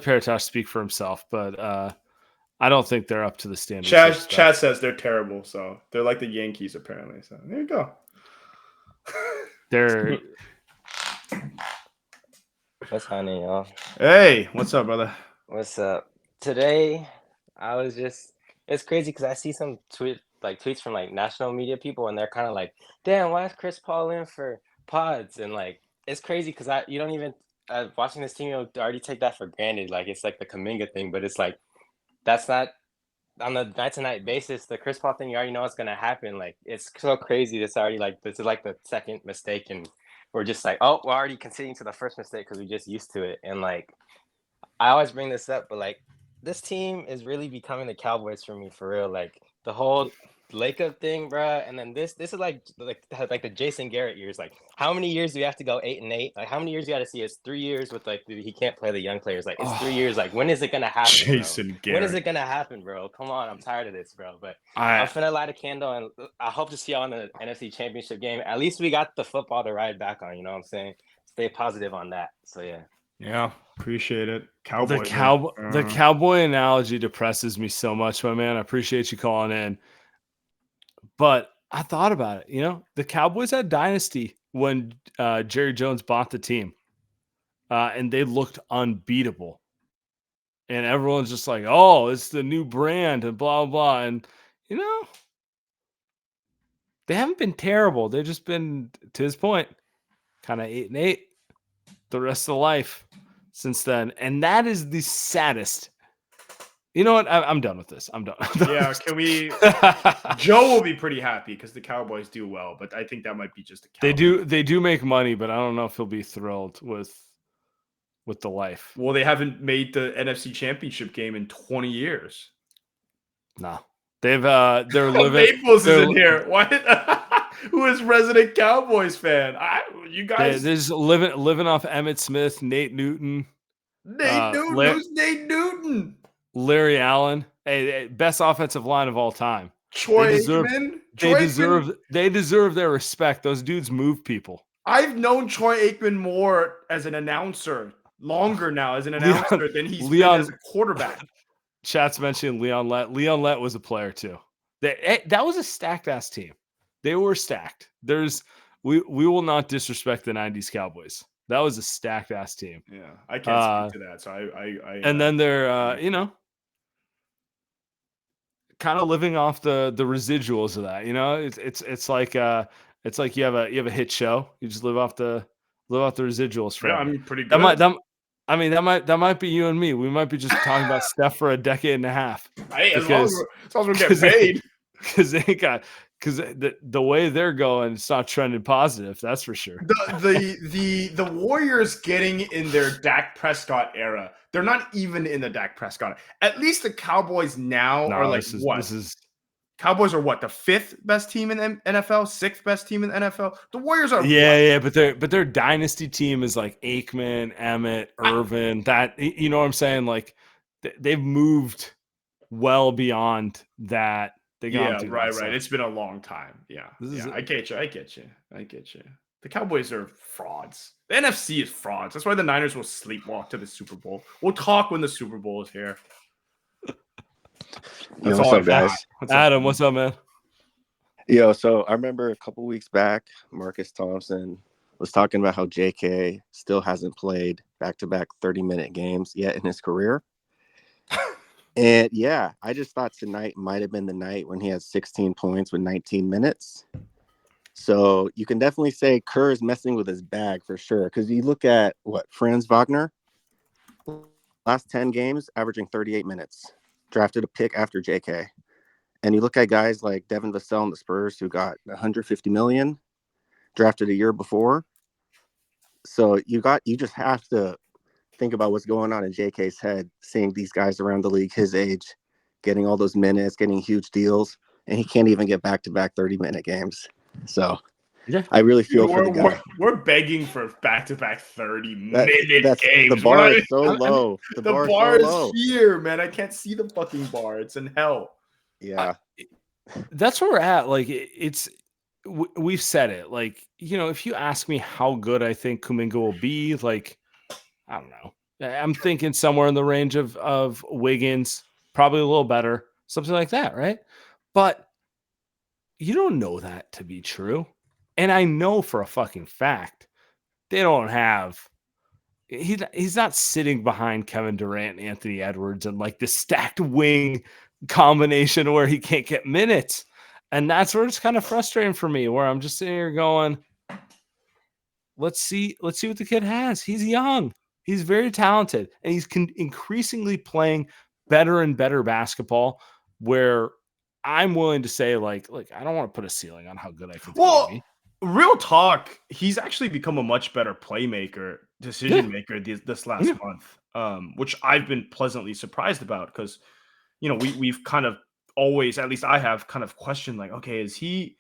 Paratosh speak for himself, but I don't think they're up to the standards. Chad says they're terrible, so they're like the Yankees apparently. So there you go. They're What's happening, y'all? Hey, what's up, brother? What's up? Today, it's crazy because I see some tweets from like national media people, and they're kind of like, damn, why is Chris Paul in for pods? And like, it's crazy because you don't even, watching this team, you already take that for granted. Like, it's like the Kuminga thing, but it's like, that's not on the night-to-night basis. The Chris Paul thing, you already know what's going to happen. Like, it's so crazy. It's already like, this is like the second mistake, and we're just like, oh, we're already conceding to the first mistake because we're just used to it. And like, I always bring this up, but like, this team is really becoming the Cowboys for me, for real. Like the whole Lake Up thing, bruh. And then this is like the Jason Garrett years. Like, how many years do we have to go 8-8? Like, how many years do you got to see? It's 3 years with like he can't play the young players. Like, it's 3 years. Like, when is it gonna happen? Jason Garrett. When is it gonna happen, bro? Come on, I'm tired of this, bro. But I'm finna light a candle, and I hope to see y'all in the NFC Championship game. At least we got the football to ride back on. You know what I'm saying? Stay positive on that. So yeah. Yeah, appreciate it. Cowboy. The cowboy analogy depresses me so much, my man. I appreciate you calling in. But I thought about it. The Cowboys had dynasty when Jerry Jones bought the team. And they looked unbeatable. And everyone's just like, oh, it's the new brand and blah, blah. And, they haven't been terrible. They've just been, to his point, kind of 8-8 the rest of the life since then. And that is the saddest. You know what? I'm done with this. I'm done. Yeah, can we? Joe will be pretty happy because the Cowboys do well, but I think that might be just a Cowboys. They do make money, but I don't know if he'll be thrilled with the life. Well, they haven't made the NFC Championship game in 20 years. No, they're living. Maples is in here. What? Who is resident Cowboys fan? You guys, they're just living off Emmitt Smith, Nate Newton. Who's Nate Newton? Larry Allen, hey, best offensive line of all time. Troy Aikman. They deserve their respect. Those dudes move people. I've known Troy Aikman more as an announcer, longer now as an announcer than he's been as a quarterback. Chat's mentioning Leon Lett. Leon Lett was a player too. That was a stacked ass team. They were stacked. We will not disrespect the 90s Cowboys. That was a stacked ass team. Yeah, I can't speak to that. So I and then they're kind of living off the residuals of that. It's like you have a hit show. You just live off the residuals. Forever. Yeah, I'm pretty good. That might be you and me. We might be just talking about Steph for a decade and a half. Hey, as long as we're getting paid. Because the way they're going, it's not trending positive. That's for sure. The Warriors getting in their Dak Prescott era. They're not even in the Dak Prescott. At least the Cowboys now are like Cowboys are what, the 5th best team in the NFL, 6th best team in the NFL. The Warriors are but their dynasty team is like Aikman, Emmett, Irvin. That you know what I'm saying? Like they've moved well beyond that. Right. It's been a long time. Yeah. I get you. The Cowboys are frauds. The NFC is frauds. That's why the Niners will sleepwalk to the Super Bowl. We'll talk when the Super Bowl is here. What's up, guys? Adam, what's up, man? So I remember a couple weeks back, Marcus Thompson was talking about how JK still hasn't played back-to-back 30-minute games yet in his career. And yeah, I just thought tonight might have been the night when he had 16 points with 19 minutes. So you can definitely say Kerr is messing with his bag for sure. Because you look at Franz Wagner, last 10 games, averaging 38 minutes, drafted a pick after JK. And you look at guys like Devin Vassell and the Spurs who got $150 million, drafted a year before. So you just have to think about what's going on in JK's head, seeing these guys around the league his age, getting all those minutes, getting huge deals, and he can't even get back-to-back 30-minute games. So Yeah. I really feel Dude, for the guy. we're begging for back-to-back 30-minute That's games. the bar We're not- is so low. The bar is so is low. here, man. I can't see the fucking bar. It's in hell. Yeah. That's where we're at. Like we've said it. Like, if you ask me how good I think Kuminga will be, like, I don't know. I'm thinking somewhere in the range of Wiggins, probably a little better, something like that, right? But you don't know that to be true. And I know for a fucking fact they don't have. He's not sitting behind Kevin Durant and Anthony Edwards and like the stacked wing combination where he can't get minutes. And that's where it's kind of frustrating for me, where I'm just sitting here going, let's see what the kid has. He's young. He's very talented. And he's increasingly playing better and better basketball, where I'm willing to say, like, I don't want to put a ceiling on how good I think he can be. Real talk, he's actually become a much better playmaker, decision maker this last month, which I've been pleasantly surprised about because, we've kind of always, at least I have, kind of questioned, like, okay, is he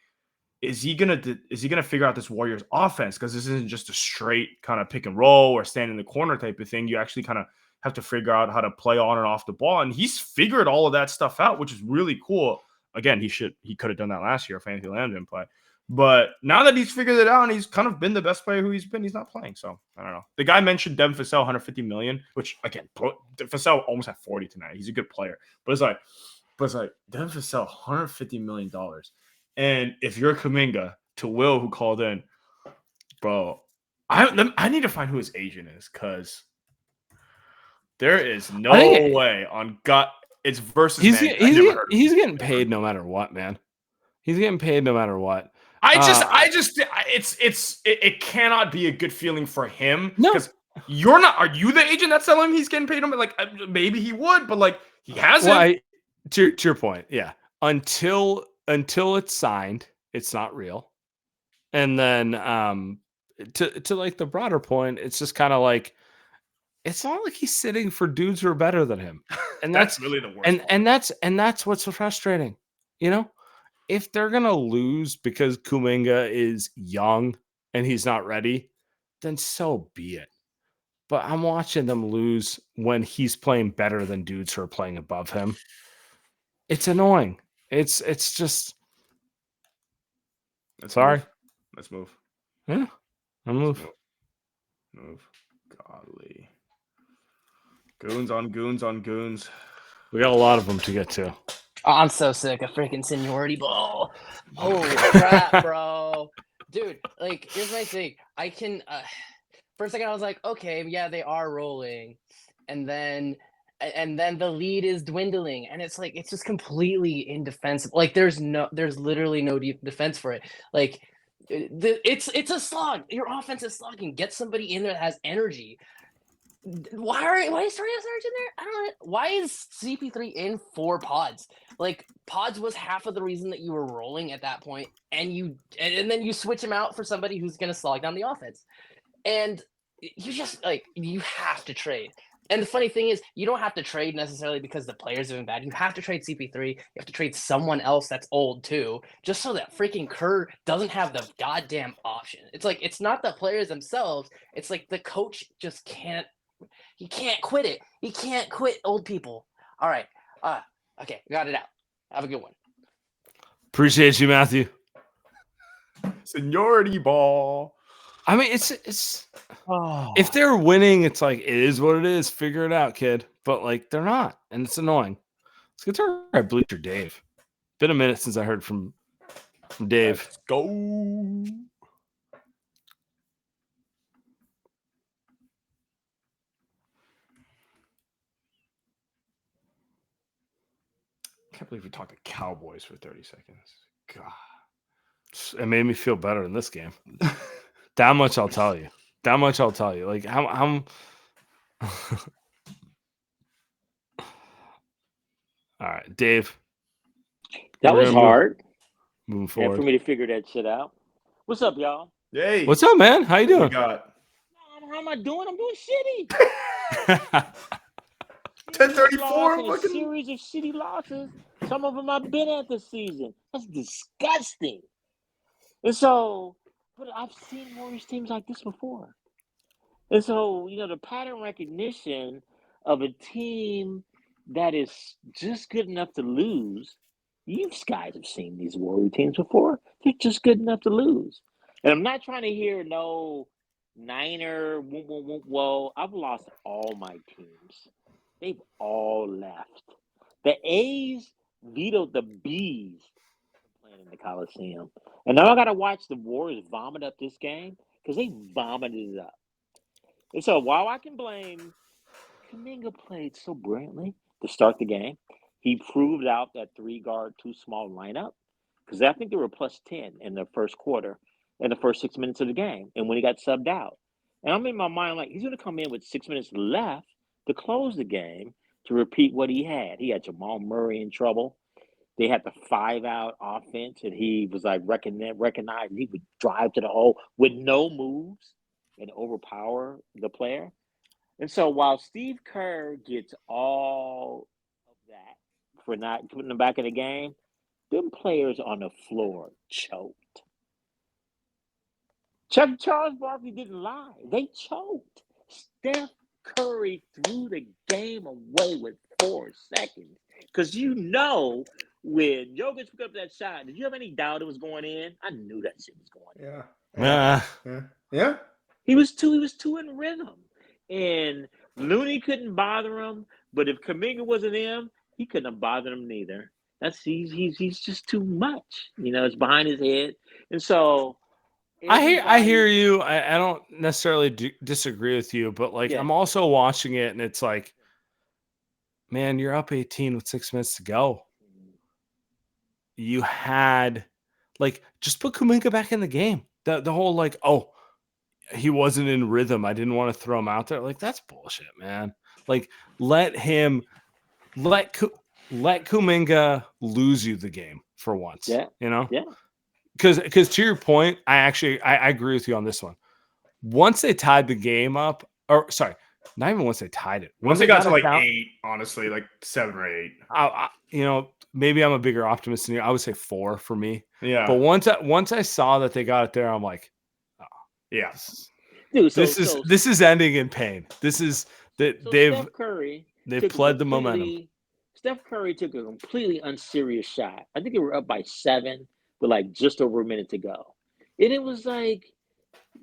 gonna figure out this Warriors offense? Because this isn't just a straight kind of pick and roll or stand in the corner type of thing. You actually kind of have to figure out how to play on and off the ball, and he's figured all of that stuff out, which is really cool. Again, he could have done that last year if Anthony Lamb didn't play. But now that he's figured it out and he's kind of been the best player who he's been, he's not playing. So I don't know. The guy mentioned Devin Vassell, $150 million, which again, Vassell almost had 40 tonight. He's a good player, but it's like Devin Vassell, $150 million. And if you're Kuminga, to Will who called in, bro, I need to find who his agent is because there is no way on gut. It's versus. He's getting paid no matter what, man. He's getting paid no matter what. It cannot be a good feeling for him. No, because you're not. Are you the agent that's telling him he's getting paid? Like maybe he would, but like he hasn't. Well, to your point, yeah. Until it's signed, it's not real. And then to like the broader point, it's just kind of like it's not like he's sitting for dudes who are better than him, and that's really the worst. And that's what's so frustrating, If they're going to lose because Kuminga is young and he's not ready, then so be it. But I'm watching them lose when he's playing better than dudes who are playing above him. It's annoying. It's just. Sorry. Let's move. Yeah, I'll move. Move. Godly. Goons on goons on goons. We got a lot of them to get to. Oh, I'm so sick of freaking seniority ball. Holy crap, bro. Dude, like, here's my thing. I can for a second I was like, okay, yeah, they are rolling. And then the lead is dwindling. And it's like it's just completely indefensible. Like there's literally no defense for it. Like it's a slog. Your offense is slogging. Get somebody in there that has energy. Why is Sarge in there? I don't know. Why is CP3 in 4 pods? Like pods was half of the reason that you were rolling at that point, and then you switch him out for somebody who's gonna slog down the offense. And you just you have to trade. And the funny thing is, you don't have to trade necessarily because the players have been bad. You have to trade CP3. You have to trade someone else that's old too, just so that freaking Kerr doesn't have the goddamn option. It's like it's not the players themselves. It's like the coach just can't. He can't quit it. He can't quit old people. All right. Okay. Got it out. Have a good one. Appreciate you, Matthew. Seniority ball. I mean, it's if they're winning, it's like it is what it is. Figure it out, kid. But like they're not, and it's annoying. Let's get to our bleacher, Dave. Been a minute since I heard from Dave. Let's go. I can't believe we talked to Cowboys for 30 seconds. God. It made me feel better in this game. That much I'll tell you. Like how All right, Dave. That was hard. Moving forward. For me to figure that shit out. What's up, y'all? Hey. What's up, man? How you doing? How am I doing? I'm doing shitty. 10:34. A series of shitty losses. Some of them I've been at this season. That's disgusting. And so But I've seen Warriors teams like this before. And so, the pattern recognition of a team that is just good enough to lose, you guys have seen these Warrior teams before. They're just good enough to lose. And I'm not trying to hear no Niner, whoa. I've lost all my teams. They've all left. The A's vetoed the B's playing in the Coliseum. And now I got to watch the Warriors vomit up this game because they vomited it up. And so while I can blame, Kuminga played so brilliantly to start the game. He proved out that 3-guard, 2-small lineup because I think they were plus 10 in the first quarter, in the first 6 minutes of the game, and when he got subbed out. And I'm in my mind like, he's going to come in with 6 minutes left to close the game to repeat what he had. He had Jamal Murray in trouble. They had the 5-out offense, and he was like recognized. He would drive to the hole with no moves and overpower the player. And so while Steve Kerr gets all of that for not putting them back in the game, them players on the floor choked. Charles Barkley didn't lie. They choked. Steph Curry threw the game away with 4 seconds. Because when Jokic picked up that shot, did you have any doubt it was going in? I knew that shit was going in. Yeah. He was too in rhythm. And Looney couldn't bother him, but if Kuminga wasn't him, he couldn't have bothered him neither. He's just too much. It's behind his head. And so I hear you. I don't necessarily disagree with you, but I'm also watching it and it's like, man, you're up 18 with 6 minutes to go. You had just put Kuminga back in the game. The whole he wasn't in rhythm. I didn't want to throw him out there. That's bullshit, man. Let Kuminga lose you the game for once. Yeah. Yeah. Because to your point, I agree with you on this one. Once they tied the game up, or sorry, not even once they tied it. Once they got to 8, honestly, 7 or 8. Maybe I'm a bigger optimist than you. I would say 4 for me. Yeah. But once I saw that they got it there, I'm like, oh, yeah. Dude, this is ending in pain. This is that they've pled the momentum. Steph Curry took a completely unserious shot. I think they were up by 7 with just over a minute to go. And it was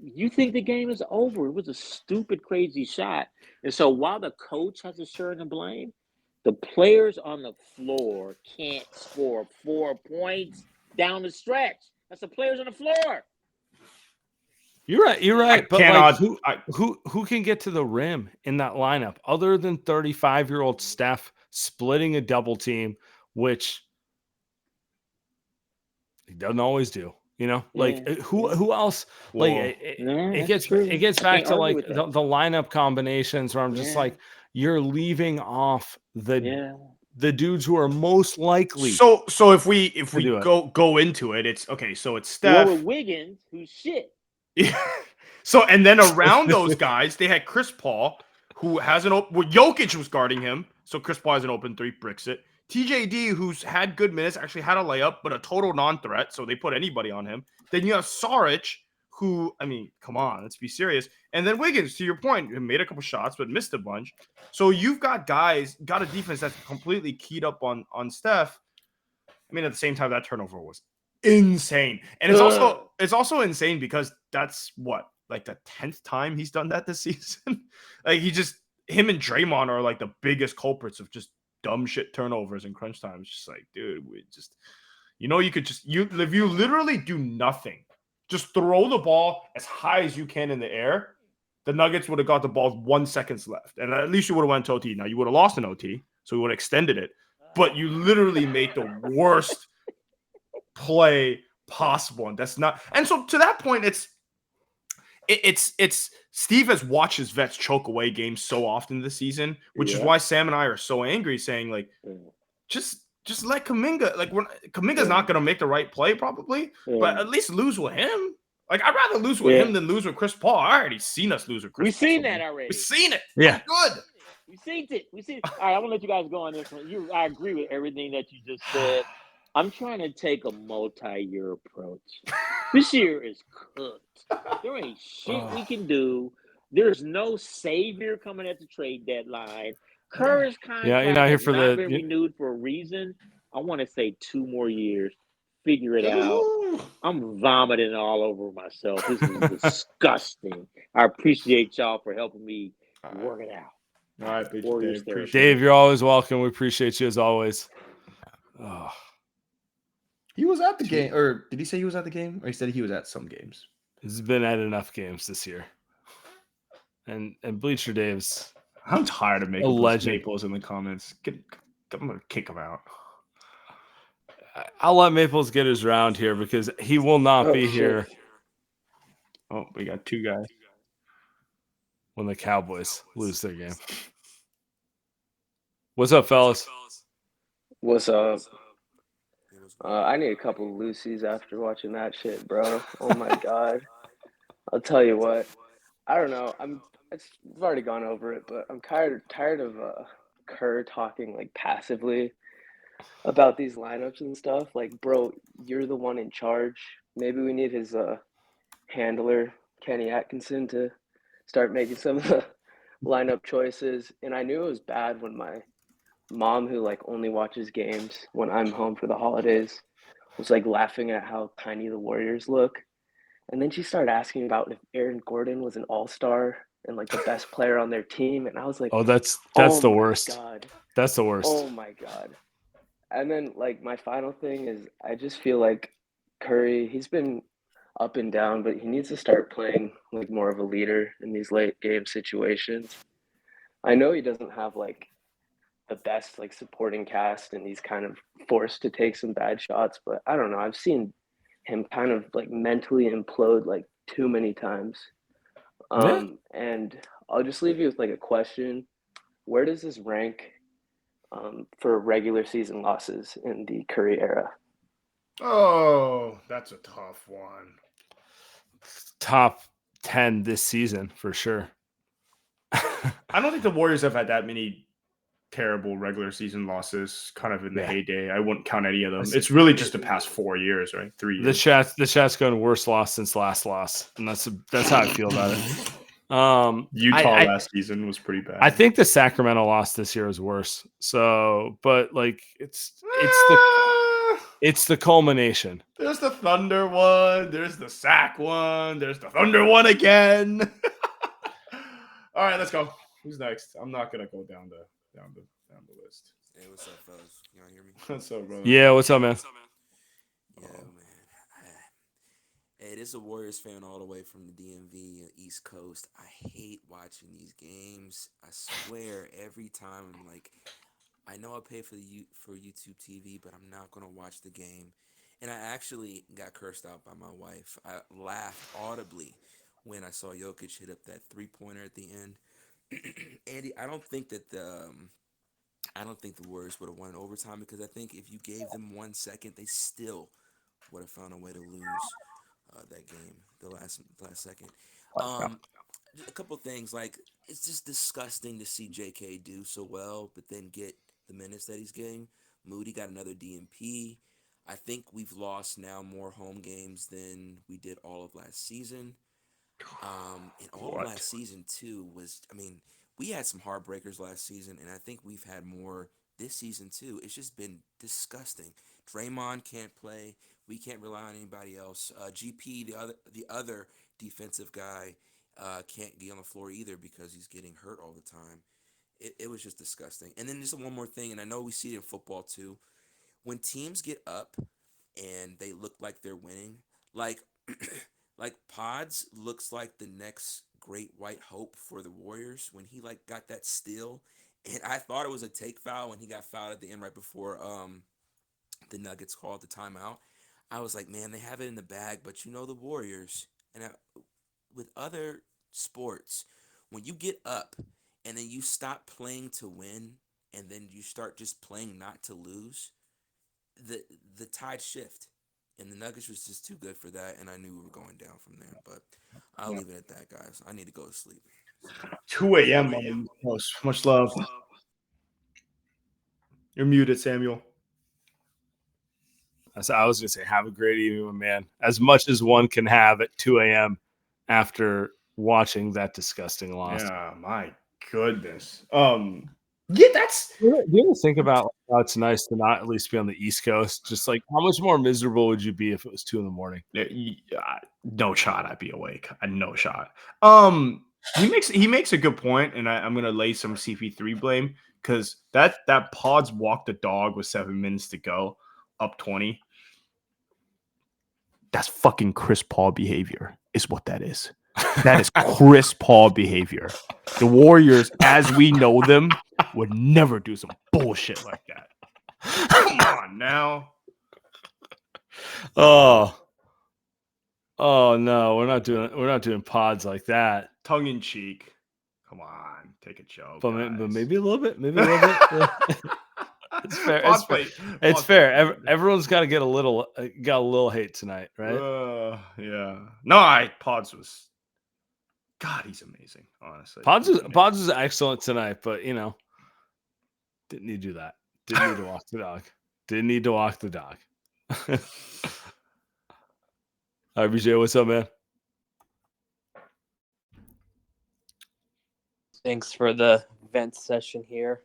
you think the game is over. It was a stupid, crazy shot. And so while the coach has a share in the blame, the players on the floor can't score 4 points down the stretch. That's the players on the floor. You're right. But who can get to the rim in that lineup other than 35-year-old Steph splitting a double team, which he doesn't always do. Who else? It gets back to the lineup combinations where I'm just you're leaving off the dudes who are most likely. So if we go into it, it's okay. So it's Steph. With Wiggins, who's shit. Yeah. So and then around those guys, they had Chris Paul, who has Jokic was guarding him, so Chris Paul has an open 3, bricks it. TJD, who's had good minutes, actually had a layup, but a total non-threat, so they put anybody on him. Then you have Saric, who, come on, let's be serious. And then Wiggins, to your point, who made a couple shots, but missed a bunch. So you've got a defense that's completely keyed up on Steph. At the same time, that turnover was insane. And it's also insane because that's what, the 10th time he's done that this season? Him and Draymond are the biggest culprits of just dumb shit turnovers in crunch time. It's just dude, we just, you could just, if you literally do nothing, just throw the ball as high as you can in the air, the Nuggets would have got the ball with 1 second left. And at least you would have went to OT. Now you would have lost an OT, so we would have extended it. But you literally made the worst play possible. And that's not, and so to that point, it's Steve has watched his vets choke away games so often this season, which is why Sam and I are so angry, saying just let Kuminga. Kuminga's not going to make the right play probably, but at least lose with him. I'd rather lose with him than lose with Chris Paul. I already seen us lose with Chris. We've seen that already. We've seen it. Yeah, good. We've seen it. All right, I'm gonna let you guys go on this one. I agree with everything that you just said. I'm trying to take a multi-year approach. This year is cooked. There ain't shit we can do. There's no savior coming at the trade deadline. Kerr's Yeah, you're contract not here has for not the. been renewed for a reason. I want to say 2 more years. Figure it out. I'm vomiting all over myself. This is disgusting. I appreciate y'all for helping me work it out. All right, Big Warriors Dave, therapy. appreciate Dave, it. you're always welcome. We appreciate you as always. Oh, He was at the game, or did he say he was at the game? Or he said he was at some games? he's been at enough games this year. And Bleacher Dave's I'm tired of a making legend. Maples in the comments. I'm gonna kick him out. I'll let Maples get his round here because he will not be here Oh, we got 2 guys. when the Cowboys lose their game. What's up, fellas? What's up? I need a couple of Lucy's after watching that shit, bro. Oh my god. I'll tell you what. I don't know. I've already gone over it, but I'm tired of Kerr talking like passively about these lineups and stuff. Like, bro, you're the one in charge. Maybe we need his handler, Kenny Atkinson, to start making some of the lineup choices. And I knew it was bad when my mom, who like only watches games when I'm home for the holidays, was like laughing at how tiny the Warriors look. And then she started asking about if Aaron Gordon was an all-star and like the best player on their team. And I was like, Oh, that's oh the my worst. God. That's the worst. Oh my God. And then like my final thing is I just feel like Curry, he's been up and down, but he needs to start playing like more of a leader in these late game situations. I know he doesn't have like the best like supporting cast and he's kind of forced to take some bad shots, but I don't know. I've seen him kind of like mentally implode like too many times. And I'll just leave you with like a question. Where does this rank for regular season losses in the Curry era? Oh, that's a tough one. Top 10 this season for sure. I don't think the Warriors have had that many terrible regular season losses kind of in the heyday. I wouldn't count any of them. It's really just the past 4 years, right? 3 years. The chat's going worst loss since last loss. And that's how I feel about it. Utah last season was pretty bad. I think the Sacramento loss this year is worse. So, but like it's the culmination. There's the Thunder one. There's the Sac one. There's the Thunder one again. All right, let's go. Who's next? I'm not gonna go down the list. Hey, what's up, fellas? You all hear me? What's up, brother? Yeah, what's up, man? Yeah, man. Hey, this is a Warriors fan all the way from the DMV, East Coast. I hate watching these games. I swear, every time I'm like, I know I pay for YouTube TV, but I'm not gonna watch the game. And I actually got cursed out by my wife. I laughed audibly when I saw Jokic hit up that 3-pointer at the end. Andy, I don't think the Warriors would have won in overtime because I think if you gave them 1 second, they still would have found a way to lose that game, the last second. A couple things, like it's just disgusting to see JK do so well, but then get the minutes that he's getting. Moody got another DNP. I think we've lost now more home games than we did all of last season. And all of last season too was, I mean, we had some heartbreakers last season, and I think we've had more this season too. It's just been disgusting. Draymond can't play. We can't rely on anybody else. GP, the other defensive guy, can't be on the floor either because he's getting hurt all the time. It was just disgusting. And then just one more thing, and I know we see it in football too. When teams get up and they look like they're winning, like Pods looks like the next great white hope for the Warriors when he like got that steal, and I thought it was a take foul when he got fouled at the end right before the Nuggets called the timeout. I was like, man, they have it in the bag, but you know the Warriors, and with other sports, when you get up and then you stop playing to win and then you start just playing not to lose, the tide shift. And the Nuggets was just too good for that, and I knew we were going down from there. But I'll leave it at that, guys. I need to go to sleep. 2 a.m. on the East Coast. Much love. You're muted, Samuel. I was going to say, have a great evening, my man. As much as one can have at 2 a.m. after watching that disgusting loss. Yeah, my goodness. Yeah, that's. Do you ever think about how it's nice to not at least be on the East Coast? Just like how much more miserable would you be if it was 2 a.m? No shot. I'd be awake. No shot. He makes a good point, and I'm gonna lay some CP3 blame because that Pods walked the dog with 7 minutes to go, up 20. That's fucking Chris Paul behavior, is what that is. That is Chris Paul behavior. The Warriors, as we know them, would never do some bullshit like that. Come on now. Oh no, we're not doing pods like that. Tongue in cheek. Come on, take a joke. But maybe a little bit. Maybe a little bit. It's fair. It's fair. Everyone's got to get a little hate tonight, right? Yeah. No, Pods was. God, he's amazing. Honestly, Pods was excellent tonight, but didn't need to do that. Didn't need to walk the dog. Didn't need to walk the dog. All right, BJ, what's up, man? Thanks for the vent session here.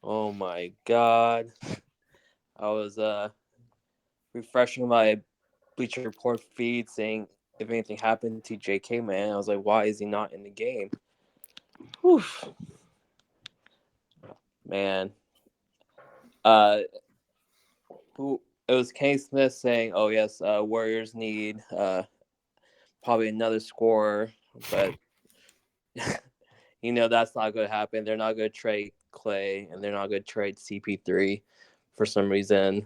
Oh my god. I was refreshing my Bleacher Report feed saying if anything happened to JK, man. I was like, why is he not in the game? Whew. Man. It was Kenny Smith saying, oh yes, Warriors need probably another scorer, but that's not going to happen. They're not going to trade Clay, and they're not going to trade CP3 for some reason.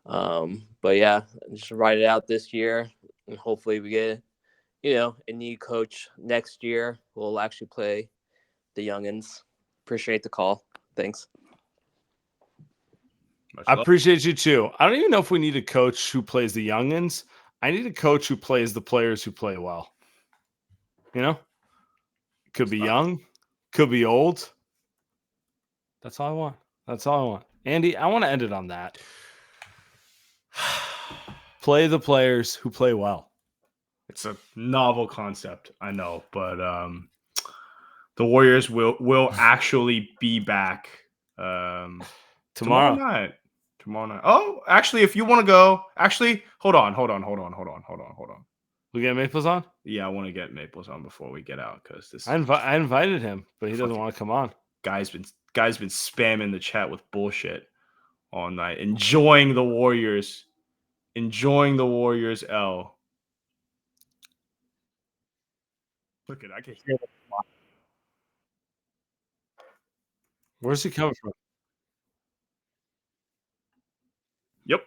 But yeah, just write it out this year, and hopefully we get, a new coach next year who will actually play the youngins. Appreciate the call. Thanks. I appreciate you too. I don't even know if we need a coach who plays the youngins. I need a coach who plays the players who play well. Could be young, could be old. That's all I want. Andy, I want to end it on that. Play the players who play well. It's a novel concept, I know, but the Warriors will actually be back tomorrow night. Oh, actually, if you want to go, hold on. We get Maples on? Yeah, I want to get Maples on before we get out because this. I invited him, but he doesn't want to come on. Guy's been spamming the chat with bullshit all night, enjoying the Warriors L. Look at I can hear. Where's he coming from? Yep.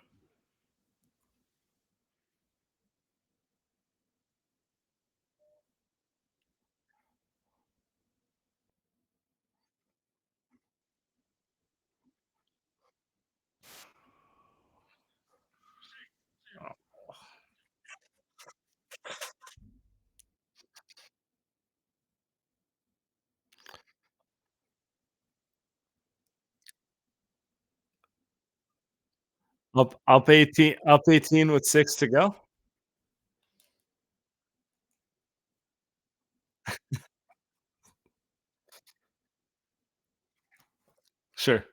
Up 18 with 6 to go. Sure.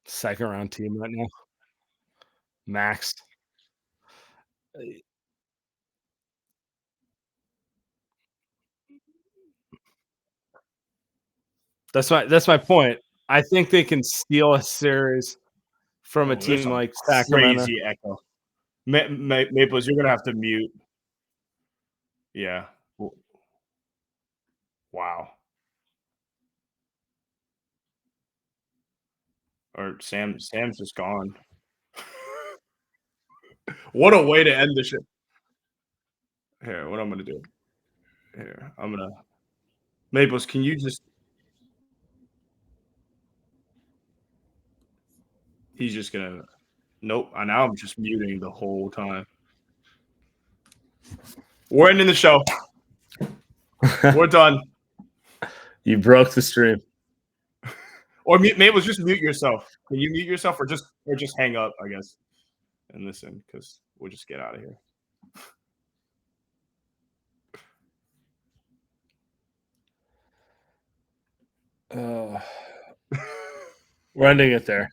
Second round team right now. Max. That's my point. I think they can steal a series from a Oh, there's team some like Sacramento. crazy echo. Maples, you're gonna have to mute. Yeah. Wow. Or Sam's just gone. What a way to end the shit. Here, what I'm gonna do. Here, I'm gonna Maples, can you just he's just gonna nope. Now I'm just muting the whole time. We're ending the show. We're done. You broke the stream. Or Maples, just mute yourself. Can you mute yourself or just hang up, I guess, and listen, because we'll just get out of here. We're ending it there.